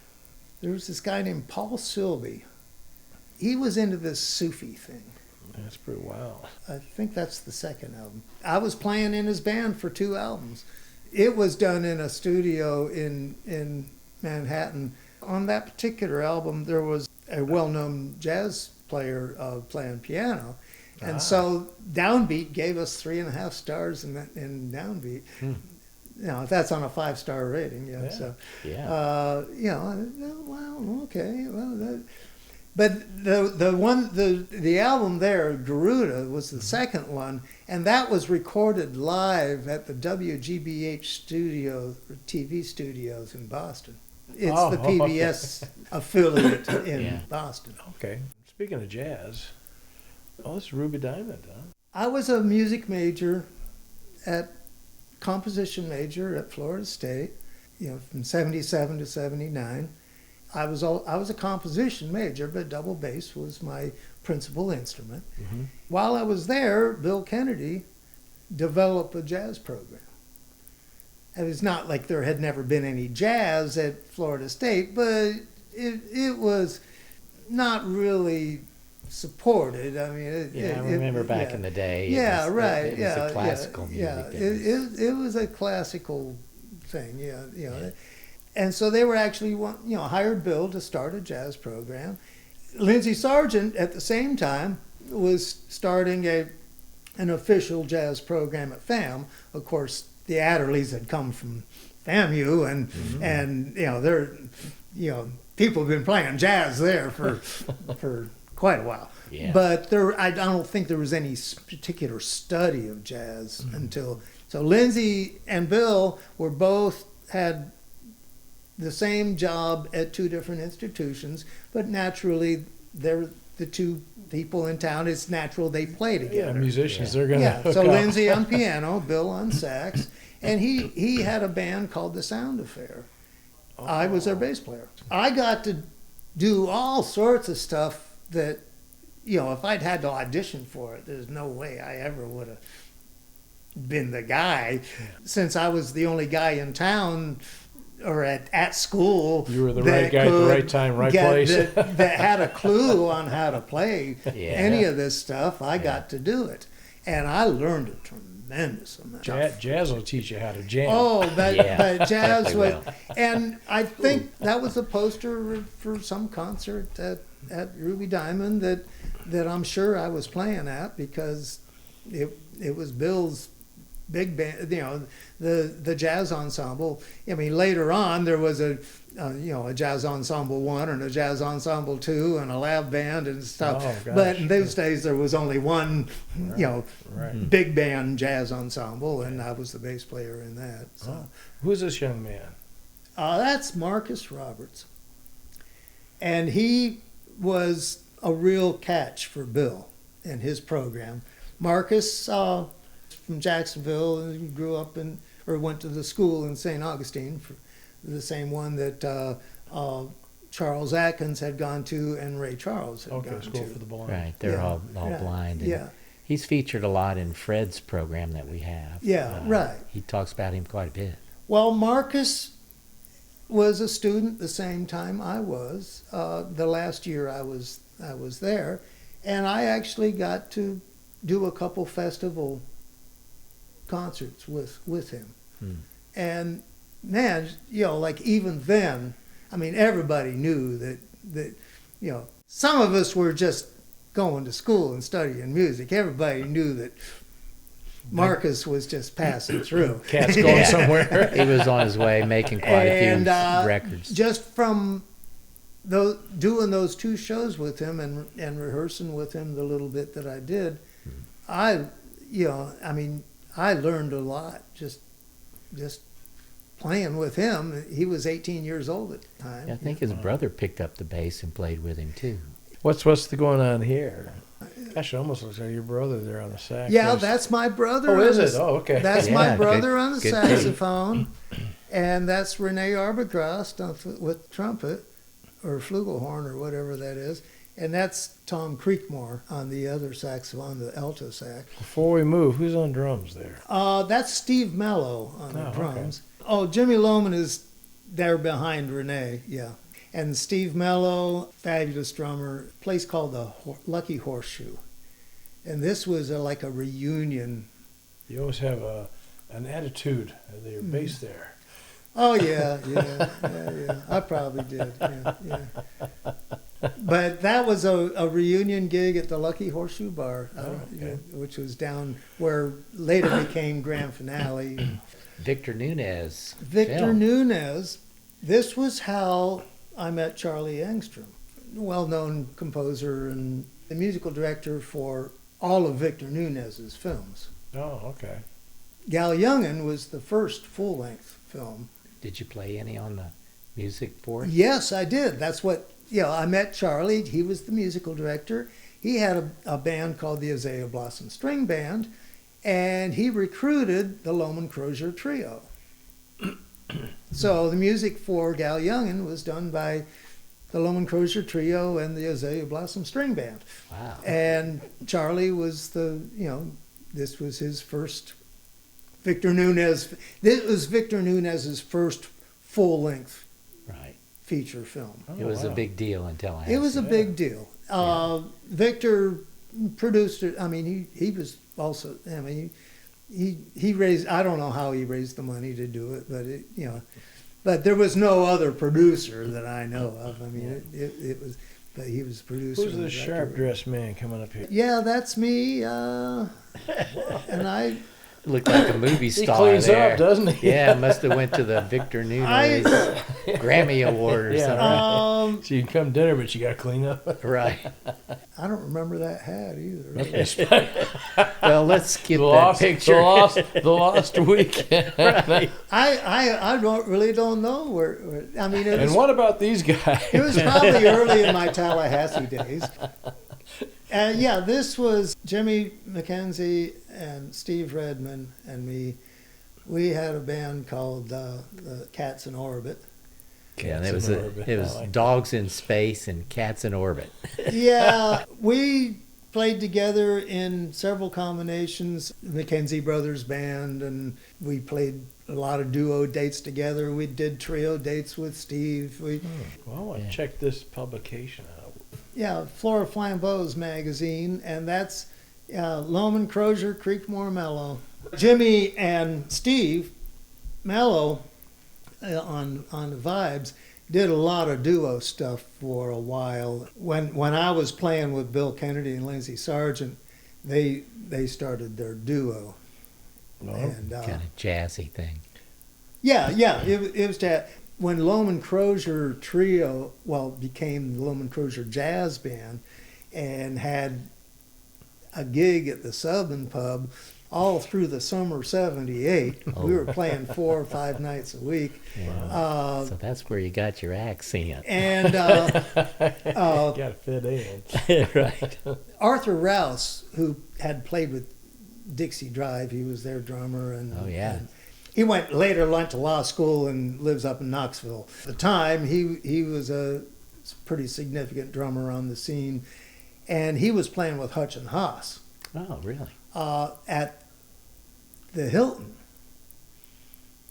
Speaker 3: There was this guy named Paul Sylvie. He was into this Sufi thing.
Speaker 1: That's pretty wild.
Speaker 3: I think that's the second album. I was playing in his band for 2 albums. It was done in a studio in Manhattan. On that particular album, there was a well-known jazz player playing piano. And so Downbeat gave us 3.5 stars in Downbeat. That's on a 5-star rating. So, well, okay. Well, but the album there, Garuda, was the second one, and that was recorded live at the WGBH TV studios in Boston. It's the PBS affiliate in Boston.
Speaker 1: Okay. Speaking of jazz, this is Ruby Diamond, huh?
Speaker 3: I was a music major composition major at Florida State, from 77 to 79. I was a composition major, but double bass was my principal instrument. Mm-hmm. While I was there, Bill Kennedy developed a jazz program. And it's not like there had never been any jazz at Florida State, but it was not really supported. I mean,
Speaker 2: I remember back in the day.
Speaker 3: It was
Speaker 2: a classical music.
Speaker 3: It was a classical thing. And so they were actually, hired Bill to start a jazz program. Lindsey Sargent, at the same time, was starting an official jazz program at FAM. Of course, the Adderleys had come from FAMU, and they're, people have been playing jazz there for quite a while. Yeah. But I don't think there was any particular study of jazz until. So Lindsey and Bill had the same job at 2 different institutions, but naturally they're the 2 people in town. It's natural they play together.
Speaker 1: Yeah, musicians, they're going to hook
Speaker 3: so
Speaker 1: up.
Speaker 3: Lindsey on piano, Bill on sax, and he had a band called The Sound Affair. I was their bass player. I got to do all sorts of stuff that, if I'd had to audition for it, there's no way I ever would have been the guy. Since I was the only guy in town or at school.
Speaker 1: You were the right guy at the right time, right place.
Speaker 3: that had a clue on how to play any of this stuff. I got to do it. And I learned a tremendous amount.
Speaker 1: Jazz will teach you how to jam.
Speaker 3: Oh, but,
Speaker 2: Yeah,
Speaker 3: but jazz
Speaker 2: definitely
Speaker 3: was,
Speaker 2: will.
Speaker 3: and I think that was a poster for some concert at Ruby Diamond that I'm sure I was playing at, because it was Bill's big band, the jazz ensemble. I mean, later on there was a jazz ensemble 1 and a jazz ensemble 2 and a lab band and stuff.
Speaker 1: Oh, gosh.
Speaker 3: But in those days there was only one,
Speaker 1: Right.
Speaker 3: big band jazz ensemble, and I was the bass player in that. So.
Speaker 1: Oh. Who's this young man?
Speaker 3: That's Marcus Roberts. And he was a real catch for Bill and his program. Marcus from Jacksonville, and he grew up went to the school in St. Augustine, the same one that Charles Atkins had gone to and Ray Charles had
Speaker 1: Okay,
Speaker 3: gone
Speaker 1: School
Speaker 3: to.
Speaker 1: for the Blind.
Speaker 2: Right, they're
Speaker 3: Yeah.
Speaker 2: all
Speaker 3: Yeah.
Speaker 2: blind. And
Speaker 3: Yeah.
Speaker 2: he's featured a lot in Fred's program that we have.
Speaker 3: Yeah, right.
Speaker 2: He talks about him quite a bit.
Speaker 3: Well, Marcus was a student the same time I was. The last year I was there, and I actually got to do a couple festival concerts with him. And man, like even then, I mean, everybody knew that some of us were just going to school and studying music. Everybody knew that Marcus was just passing through.
Speaker 1: Cat's going somewhere.
Speaker 2: He was on his way making quite a
Speaker 3: And,
Speaker 2: few records.
Speaker 3: Just from doing those 2 shows with him and rehearsing with him the little bit that I did, I learned a lot just playing with him. He was 18 years old at the time.
Speaker 2: I think his brother picked up the bass and played with him too.
Speaker 1: What's going on here? Gosh, it almost looks like your brother there on the sax.
Speaker 3: Yeah, that's my brother.
Speaker 1: Oh, is
Speaker 3: on
Speaker 1: it?
Speaker 3: the-
Speaker 1: Oh, okay.
Speaker 3: That's
Speaker 2: Yeah,
Speaker 3: my brother
Speaker 2: good-
Speaker 3: on the
Speaker 2: good
Speaker 3: saxophone, and that's Rene Arbogast with trumpet or flugelhorn or whatever that is, and that's Tom Creekmore on the other saxophone, the alto sax.
Speaker 1: Before we move, who's on drums there?
Speaker 3: That's Steve Mello on the
Speaker 1: Oh, okay.
Speaker 3: drums. Oh, Jimmy Lohman is there behind Rene, yeah. And Steve Mello, fabulous drummer, place called the Lucky Horseshoe. And this was like a reunion.
Speaker 1: You always have an attitude of your bass there.
Speaker 3: Oh, yeah. I probably did, yeah. But that was a reunion gig at the Lucky Horseshoe Bar, which was down where later became Grand Finale.
Speaker 2: Victor Nunez.
Speaker 3: Victor
Speaker 2: Phil.
Speaker 3: Nunez, this was how I met Charlie Engstrom, well-known composer and the musical director for all of Victor Nunez's films.
Speaker 1: Oh, okay.
Speaker 3: Gal Youngin was the first full-length film.
Speaker 2: Did you play any on the music for it?
Speaker 3: Yes, I did. That's what, I met Charlie. He was the musical director. He had a band called the Azalea Blossom String Band, and he recruited the Lohman Crozier Trio. So the music for Gal Youngin was done by the Lohman Crozier Trio and the Azalea Blossom String Band.
Speaker 2: Wow.
Speaker 3: And Charlie was this was his first Victor Nunez. This was Victor Nunez's first full-length
Speaker 2: Right.
Speaker 3: feature film.
Speaker 2: It was a
Speaker 1: wow.
Speaker 2: big deal in Tallahassee.
Speaker 3: It was a big deal. Victor produced it. I mean, he was also. I mean, he raised. I don't know how he raised the money to do it, but but there was no other producer that I know of. I mean, it was. But he was the producer.
Speaker 1: Who's
Speaker 3: and
Speaker 1: this
Speaker 3: director.
Speaker 1: sharp-dressed man coming up here?
Speaker 3: Yeah, that's me. And I.
Speaker 2: Looked like a movie
Speaker 1: He
Speaker 2: star
Speaker 1: cleans
Speaker 2: there.
Speaker 1: up, doesn't he?
Speaker 2: Yeah, must have went to the Victor Nunez Grammy Award or
Speaker 1: Yeah,
Speaker 2: something.
Speaker 1: So you can come to dinner, but you got to clean up.
Speaker 2: Right.
Speaker 3: I don't remember that hat either.
Speaker 2: Well, let's skip
Speaker 1: The
Speaker 2: that
Speaker 1: lost,
Speaker 2: picture.
Speaker 1: the lost weekend.
Speaker 2: Right.
Speaker 3: I don't know where. I mean, it
Speaker 1: And
Speaker 3: was,
Speaker 1: what about these guys?
Speaker 3: it was probably early in my Tallahassee days. And yeah, this was Jimmy McKenzie and Steve Redman and me. We had a band called the Cats in Orbit.
Speaker 2: Yeah,
Speaker 1: Cats
Speaker 2: it
Speaker 1: in
Speaker 2: was
Speaker 1: Orbit.
Speaker 2: it
Speaker 1: I
Speaker 2: was
Speaker 1: like
Speaker 2: dogs in space and cats in orbit.
Speaker 3: Yeah, we played together in several combinations. The McKenzie Brothers Band, and we played a lot of duo dates together. We did trio dates with Steve.
Speaker 1: Well, I want to
Speaker 2: Yeah.
Speaker 1: check this publication out.
Speaker 3: Yeah, Flora Flambeau's magazine, and that's Loman, Crozier, Creekmore, Mello. Jimmy and Steve Mello on the Vibes did a lot of duo stuff for a while. When I was playing with Bill Kennedy and Lindsey Sargent, they started their duo.
Speaker 1: Oh,
Speaker 3: And,
Speaker 2: Kind of jazzy thing.
Speaker 3: yeah, it was that when Loman Crozier Trio, became the Loman Crozier Jazz Band, and had a gig at the Southern Pub all through the summer '78.
Speaker 2: Oh.
Speaker 3: We were playing 4 or 5 nights a week.
Speaker 2: Wow. So that's where you got your accent.
Speaker 3: And
Speaker 1: got to fit in.
Speaker 2: Right.
Speaker 3: Arthur Rouse, who had played with Dixie Drive, he was their drummer. And,
Speaker 2: Oh, yeah.
Speaker 3: and he later went to law school and lives up in Knoxville. At the time, he was a pretty significant drummer on the scene, and he was playing with Hutch and Haas
Speaker 2: Oh, really?
Speaker 3: at the Hilton.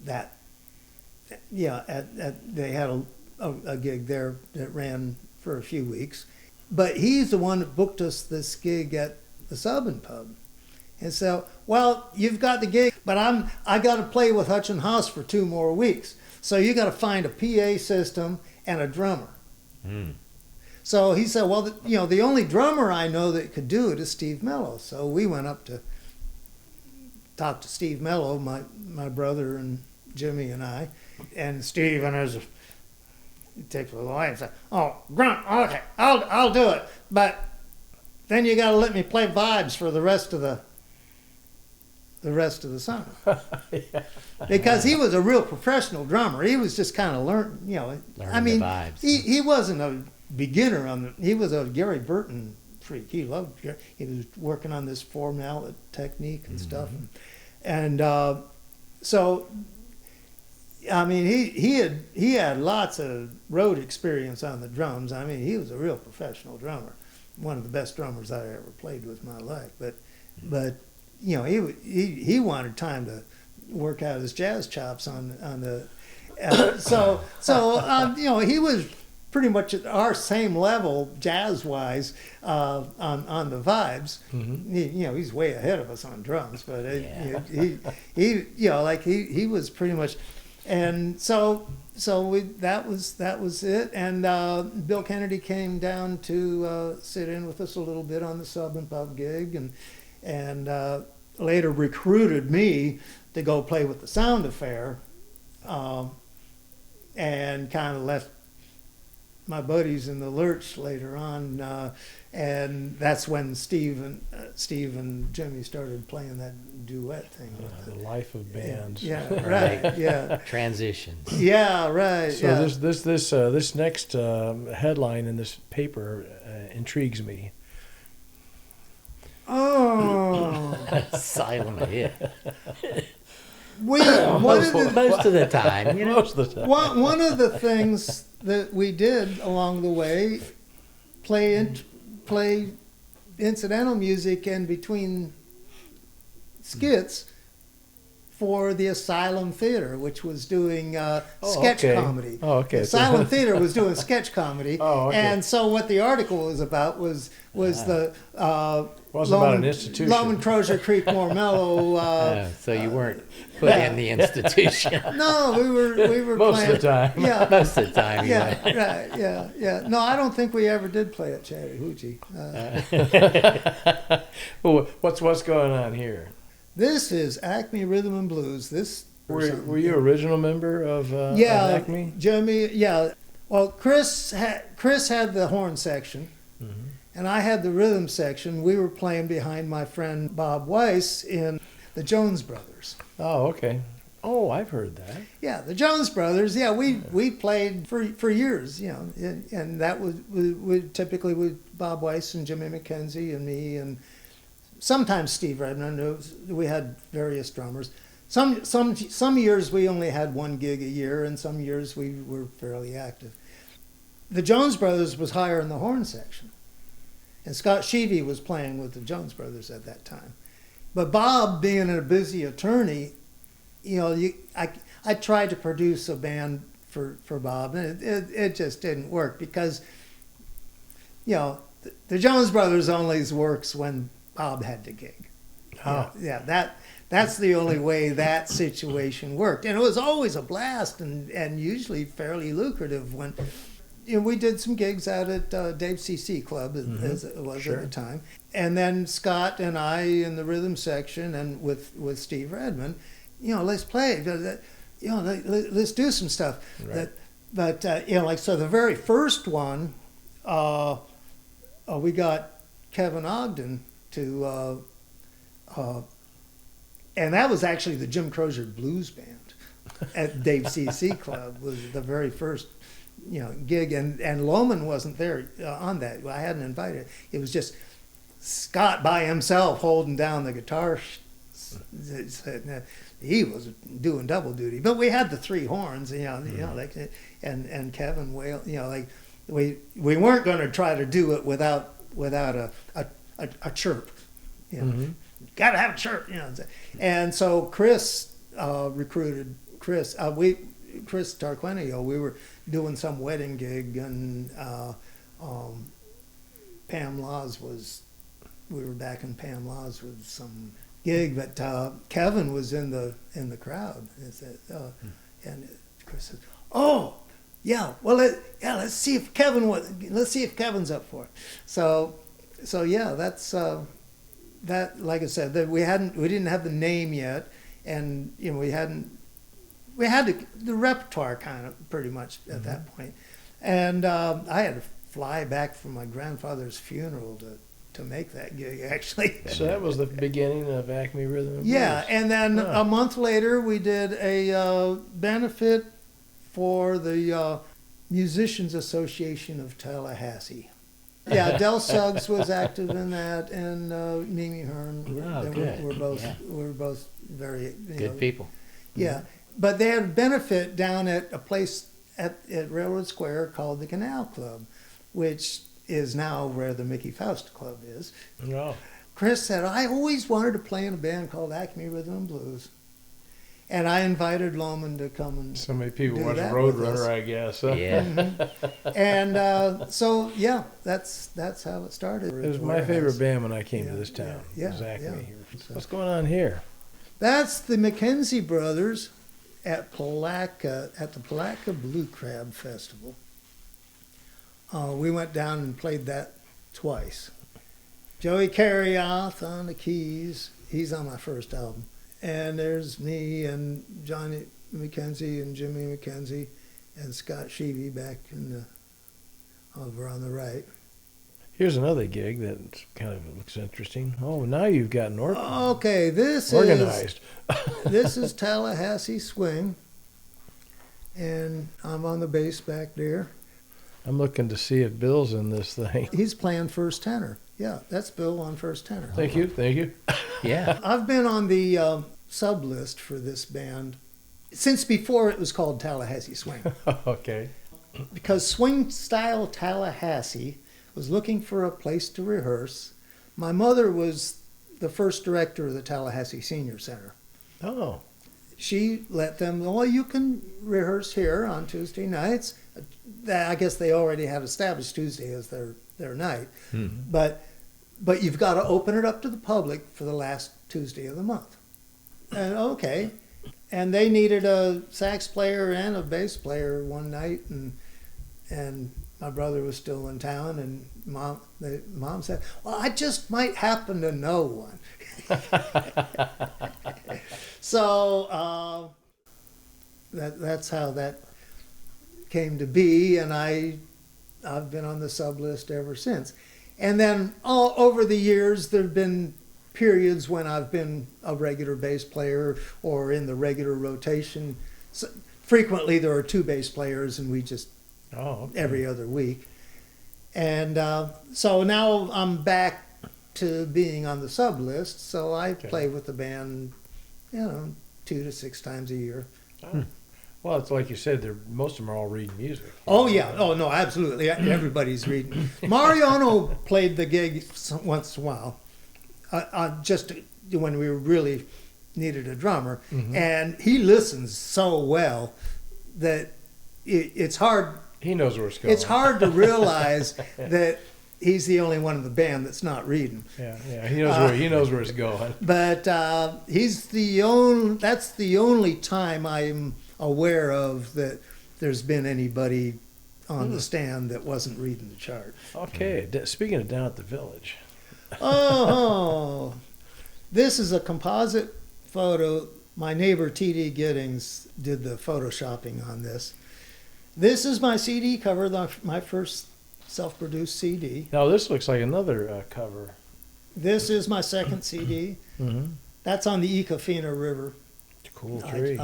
Speaker 3: They had a gig there that ran for a few weeks, but he's the one that booked us this gig at the Southern Pub. And so, you've got the gig, but I got to play with Hutch and Haas for 2 more weeks. So you got to find a PA system and a drummer.
Speaker 2: Mm.
Speaker 3: So he said, the only drummer I know that could do it is Steve Mello. So we went up to talk to Steve Mello, my brother and Jimmy and I, and Steve he takes a little while and said, "Oh, Grunt, okay, I'll do it, but then you got to let me play Vibes for the rest of the summer."
Speaker 1: Yeah.
Speaker 3: Because he was a real professional drummer. He was just kind of learning
Speaker 2: the vibes.
Speaker 3: He wasn't a beginner he was a Gary Burton freak. He was working on this 4-mallet technique and stuff. And so, I mean, he had lots of road experience on the drums. I mean, he was a real professional drummer. One of the best drummers I ever played with in my life. But he wanted time to work out his jazz chops on the. He was pretty much at our same level jazz wise on the Vibes.
Speaker 1: Mm-hmm.
Speaker 3: He's way ahead of us on drums, but he was pretty much, and so that was it. And Bill Kennedy came down to sit in with us a little bit on the Southern Pub gig, and later recruited me to go play with the Sound Affair, and kind of left my buddies in the lurch later on, and that's when Steve and Jimmy started playing that duet thing.
Speaker 1: The life of bands.
Speaker 3: Yeah, right. Yeah.
Speaker 2: Transitions.
Speaker 3: Yeah, right.
Speaker 1: So
Speaker 3: yeah.
Speaker 1: this next headline in this paper intrigues me.
Speaker 3: Oh,
Speaker 2: Silent hit.
Speaker 3: most
Speaker 2: Most of the time, you know.
Speaker 1: Most of the time.
Speaker 3: one of the things that we did along the way, play incidental music in between skits for the Asylum Theater, which was doing sketch comedy.
Speaker 1: Oh, okay.
Speaker 3: The Asylum Theater was doing sketch comedy.
Speaker 1: Oh, okay.
Speaker 3: And so what the article was about was the
Speaker 1: Wasn't about an institution.
Speaker 3: Loman Crozier Creekmore Mellow.
Speaker 2: So you weren't put in the institution.
Speaker 3: No, we were
Speaker 1: Most
Speaker 3: playing,
Speaker 1: of the time.
Speaker 3: Yeah.
Speaker 2: Most of the time,
Speaker 3: Yeah, right, yeah. No, I don't think we ever did play at Chattahoochee.
Speaker 1: Well, what's going on here?
Speaker 3: This is Acme Rhythm and Blues.
Speaker 1: Were you original member of Acme?
Speaker 3: Jimmy. Yeah. Well, Chris had the horn section, and I had the rhythm section. We were playing behind my friend Bob Weiss in the Jones Brothers.
Speaker 1: Oh, okay. Oh, I've heard that.
Speaker 3: Yeah, the Jones Brothers. Yeah, we played for years, and that was we typically with Bob Weiss and Jimmy McKenzie and me, and sometimes Steve Redmond. We had various drummers. Some years we only had one gig a year, and some years we were fairly active. The Jones Brothers was higher in the horn section, and Scott Sheevey was playing with the Jones Brothers at that time. But Bob, being a busy attorney, I tried to produce a band for Bob, and it just didn't work because, the Jones Brothers only works when Bob had to gig.
Speaker 1: Oh.
Speaker 3: That's the only way that situation worked, and it was always a blast and usually fairly lucrative. When we did some gigs out at Dave C.C. Club, as it was at the time, and then Scott and I in the rhythm section, and with Steve Redmond, let's play, let's do some stuff.
Speaker 1: Right.
Speaker 3: But so the very first one, we got Kevin Ogden to. And that was actually the Jim Crozier Blues Band at Dave C.C. Club was the very first, gig. And Lohman wasn't there on that. I hadn't invited. It was just Scott by himself holding down the guitar. He was doing double duty. But we had the three horns, and Kevin wail, we weren't going to try to do it without a chirp, Got to have a chirp, And so Chris recruited Chris. Chris Tarquinio. We were doing some wedding gig, and Pam Laws was. We were back in Pam Laws with some gig, but Kevin was in the crowd. And Chris said, "Oh, yeah. Well, let's see if Kevin's up for it." So yeah, that's. That, like I said, that we didn't have the name yet, and we had the repertoire kind of pretty much at that point. And I had to fly back from my grandfather's funeral to make that gig, actually.
Speaker 1: So that was the beginning of Acme Rhythm and Blues.
Speaker 3: Yeah, and then a month later we did a benefit for the Musicians Association of Tallahassee. Yeah, Del Suggs was active in that, and Mimi Hearn. We're both very
Speaker 2: good people.
Speaker 3: Yeah, but they had a benefit down at a place at Railroad Square called the Canal Club, which is now where the Mickey Faust Club is.
Speaker 1: Oh.
Speaker 3: Chris said, "I always wanted to play in a band called Acme Rhythm and Blues." And I invited Lohman to come and
Speaker 1: so many people
Speaker 3: do
Speaker 1: watch
Speaker 3: that
Speaker 1: Roadrunner,
Speaker 3: with us.
Speaker 1: I guess.
Speaker 2: Yeah.
Speaker 3: And so yeah, that's how it started.
Speaker 1: It was my favorite band when I came to this town.
Speaker 3: Yeah,
Speaker 1: It was Acme.
Speaker 3: yeah.
Speaker 1: What's going on here?
Speaker 3: That's the McKenzie Brothers at the Palatka Blue Crab Festival. We went down and played that twice. Joey Carrioth on the keys. He's on my first album. And there's me and Johnny McKenzie and Jimmy McKenzie and Scott Sheevey back over on the right.
Speaker 1: Here's another gig that kind of looks interesting. Oh, now you've got an
Speaker 3: Okay, this
Speaker 1: organized.
Speaker 3: This is Tallahassee Swing, and I'm on the bass back there.
Speaker 1: I'm looking to see if Bill's in this thing.
Speaker 3: He's playing first tenor. Yeah, that's Bill on first tenor.
Speaker 1: Thank you.
Speaker 2: Yeah.
Speaker 3: I've been on the sub list for this band since before it was called Tallahassee Swing.
Speaker 1: Okay.
Speaker 3: Because Swing Style Tallahassee was looking for a place to rehearse. My mother was the first director of the Tallahassee Senior Center.
Speaker 1: Oh.
Speaker 3: She let them, you can rehearse here on Tuesday nights. I guess they already had established Tuesday as their night.
Speaker 1: Mm-hmm.
Speaker 3: But you've got to open it up to the public for the last Tuesday of the month. And okay. And they needed a sax player and a bass player one night, and my brother was still in town, and mom said, "Well, I just might happen to know one." So that's how that came to be, and I've been on the sub list ever since. And then all over the years, there've been periods when I've been a regular bass player or in the regular rotation. So frequently, there are two bass players, and we just every other week. And so now I'm back to being on the sub list. So I play with the band, 2 to 6 times a year.
Speaker 1: Oh. Well, it's like you said, most of them are all reading music.
Speaker 3: Oh, yeah. Oh, no, absolutely. Everybody's reading. Mariano played the gig once in a while, just when we really needed a drummer. Mm-hmm. And he listens so well that it's hard.
Speaker 1: He knows where it's going.
Speaker 3: It's hard to realize that he's the only one in the band that's not reading.
Speaker 1: Yeah. He knows where it's going.
Speaker 3: But that's the only time I'm aware of that there's been anybody on the stand that wasn't reading the chart.
Speaker 1: Okay. Speaking of down at the village.
Speaker 3: Oh, this is a composite photo. My neighbor T.D. Giddings did the photoshopping on this. This is my CD cover, my first self-produced CD.
Speaker 1: Now this looks like another cover.
Speaker 3: This is my second CD.
Speaker 1: Mm-hmm.
Speaker 3: That's on the Ecofina River.
Speaker 1: Cool tree.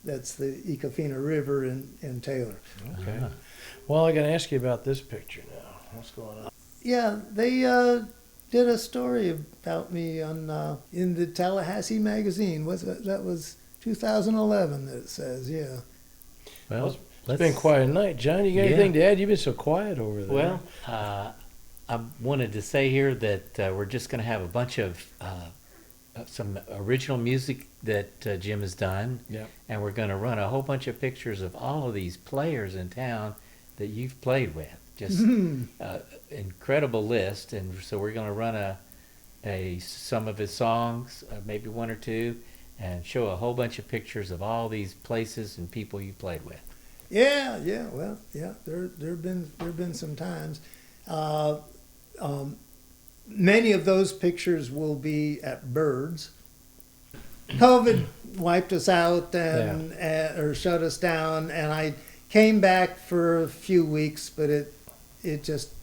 Speaker 3: That's the Ecofina River in Taylor.
Speaker 1: Okay. Well, I got to ask you about this picture now. What's going on?
Speaker 3: Yeah, they did a story about me on in the Tallahassee magazine. That was 2011 that it says, yeah.
Speaker 2: Well,
Speaker 1: it's been quite a night. John, you got anything to add? You've been so quiet over there.
Speaker 2: Well, I wanted to say here that we're just going to have a bunch of some original music that Jim has done.
Speaker 1: Yeah.
Speaker 2: And we're going to run a whole bunch of pictures of all of these players in town that you've played with. Just incredible list. And so we're going to run some of his songs, maybe one or two, and show a whole bunch of pictures of all these places and people you played with.
Speaker 3: Yeah. Well, yeah. There've been some times. Many of those pictures will be at Birds. COVID wiped us out or shut us down, and I came back for a few weeks, but it just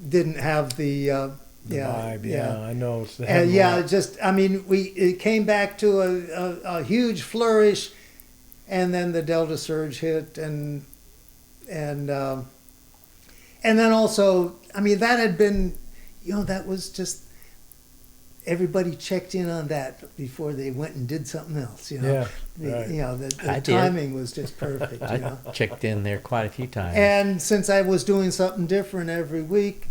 Speaker 3: didn't have the
Speaker 1: vibe. Yeah, I know.
Speaker 3: It came back to a huge flourish, and then the Delta surge hit, and then also, that had been, that was just, everybody checked in on that before they went and did something else.
Speaker 1: Yeah,
Speaker 3: the timing was just perfect.
Speaker 2: I checked in there quite a few times.
Speaker 3: And since I was doing something different every week,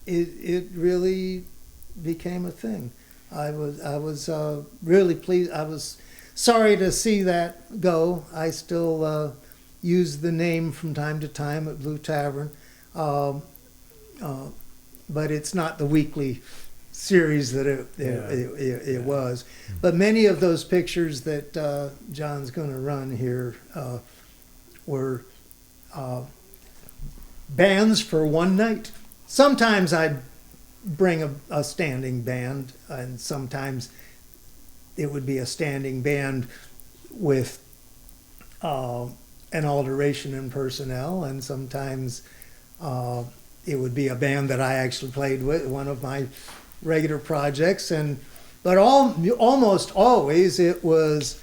Speaker 3: it really became a thing. I was really pleased. I was sorry to see that go. I still use the name from time to time at Blue Tavern, but it's not the weekly series that it was. But many of those pictures that John's going to run here were bands for one night. Sometimes I'd bring a standing band, and sometimes it would be a standing band with an alteration in personnel, and sometimes it would be a band that I actually played with, one of my regular projects, but almost always it was,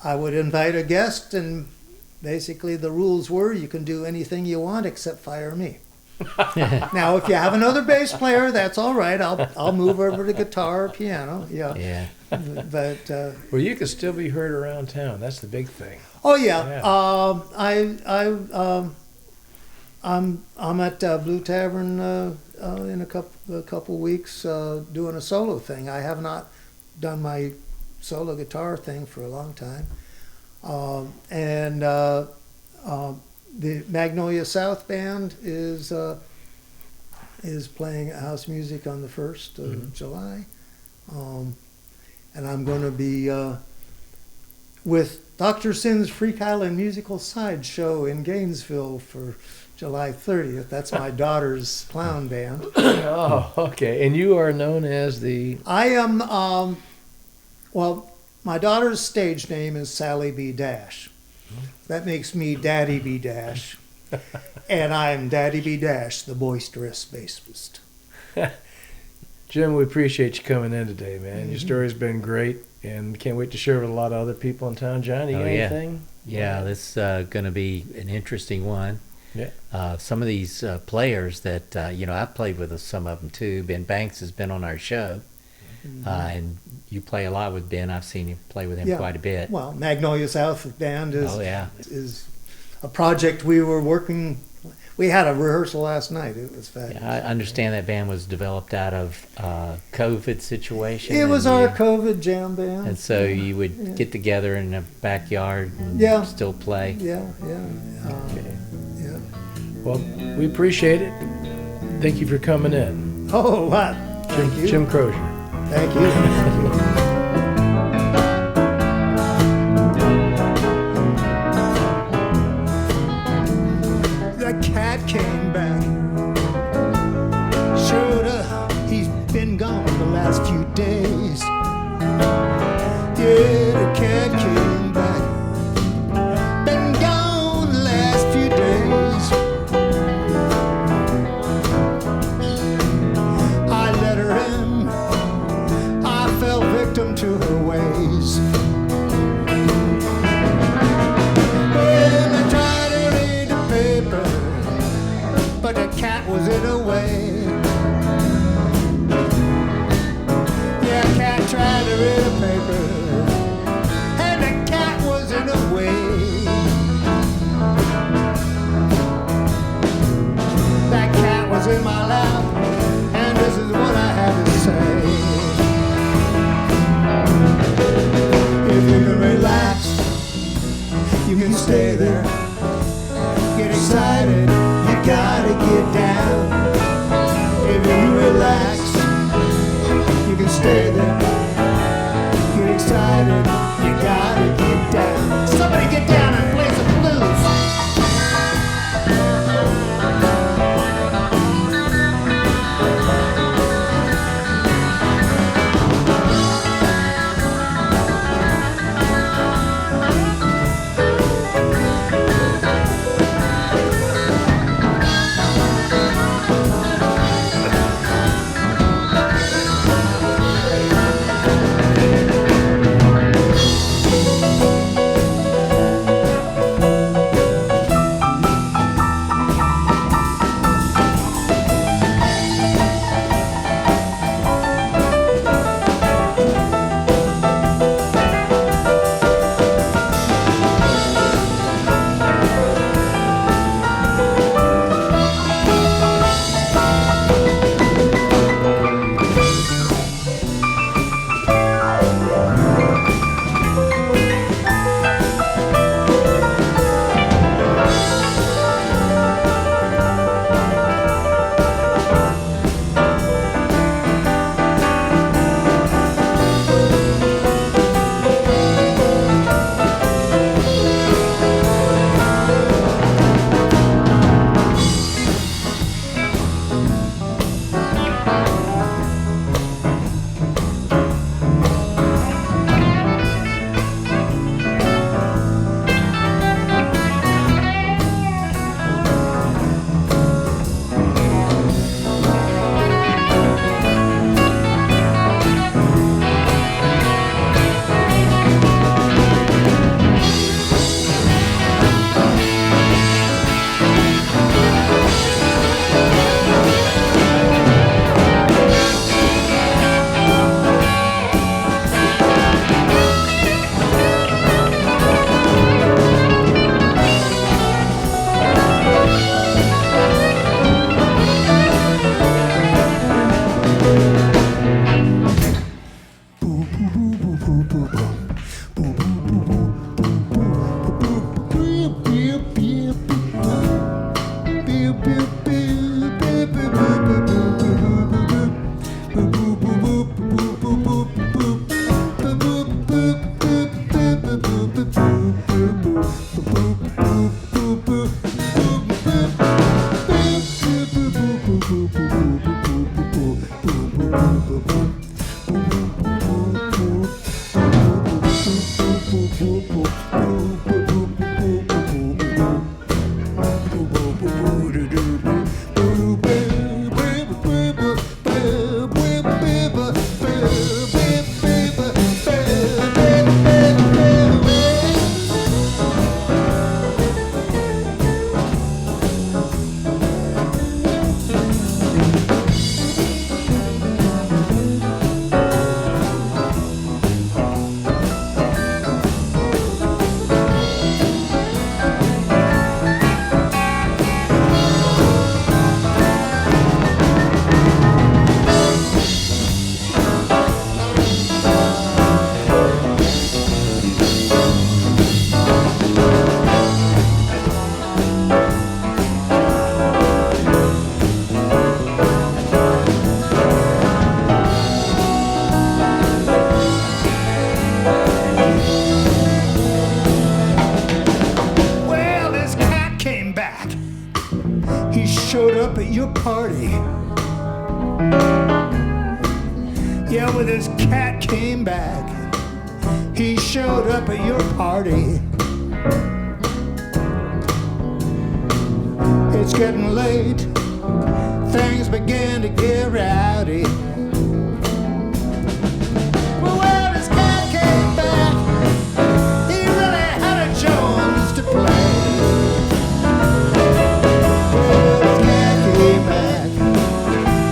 Speaker 3: I would invite a guest, and basically the rules were you can do anything you want except fire me. Now, if you have another bass player, that's all right. I'll move over to guitar or piano. Yeah. But
Speaker 1: well, you can still be heard around town. That's the big thing.
Speaker 3: Oh yeah. I'm at Blue Tavern in a couple weeks doing a solo thing. I have not done my solo guitar thing for a long time, the Magnolia South Band is playing house music on the 1st of July, and I'm going to be with Dr. Sin's Freak Island Musical Sideshow in Gainesville for July 30th. That's my daughter's clown band.
Speaker 1: Oh, okay. And you are known as the...
Speaker 3: I am, my daughter's stage name is Sally B. Dash. That makes me Daddy B. Dash. And I'm Daddy B. Dash, the boisterous bassist.
Speaker 1: Jim, we appreciate you coming in today, man. Your story's been great, and can't wait to share it with a lot of other people in town. John, you got anything?
Speaker 2: Yeah, this is going to be an interesting one.
Speaker 1: Yeah.
Speaker 2: Some of these players that, I've played with some of them too. Ben Banks has been on our show. And you play a lot with Ben. I've seen you play with him quite a bit.
Speaker 3: Well, Magnolia South Band is a project we were working. We had a rehearsal last night. It was fabulous.
Speaker 2: Yeah, I understand that band was developed out of COVID situation.
Speaker 3: It was our COVID jam band.
Speaker 2: And so you would get together in the backyard and still play.
Speaker 3: Yeah.
Speaker 1: Okay.
Speaker 3: Yeah.
Speaker 1: Well, we appreciate it. Thank you for coming in.
Speaker 3: Oh, wow. Thank you.
Speaker 1: Jim Crozier.
Speaker 3: Thank you. Thank you. The cat came back. Showed up. He's been gone the last few days. Yeah, the cat came back. Been gone the last few days. I let her in. I fell victim to her ways. When I tried to read the paper, but the cat was in her way. Yeah, cat tried to read the paper, and the cat was in her way. That cat was in my lap, and this is what I had to say. If you can relax, you can stay there. Get excited, you gotta get down. If you relax, you can stay there. Get excited, you gotta get down. Somebody get down and play some blues. Yeah, well, this cat came back. He showed up at your party. It's getting late. Things begin to get rowdy. But when his cat came back, he really had a Jones to play. Well, his cat came back.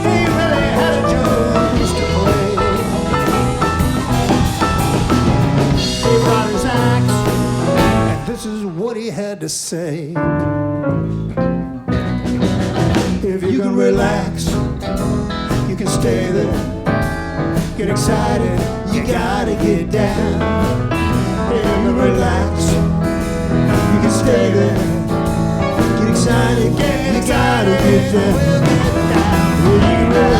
Speaker 3: He really had a Jones to play. He brought his axe, and this is what he had to say. If you can relax, you can stay there. Get excited, you gotta get down. If you can relax, you can stay there. Get excited, you gotta get down. If you can relax,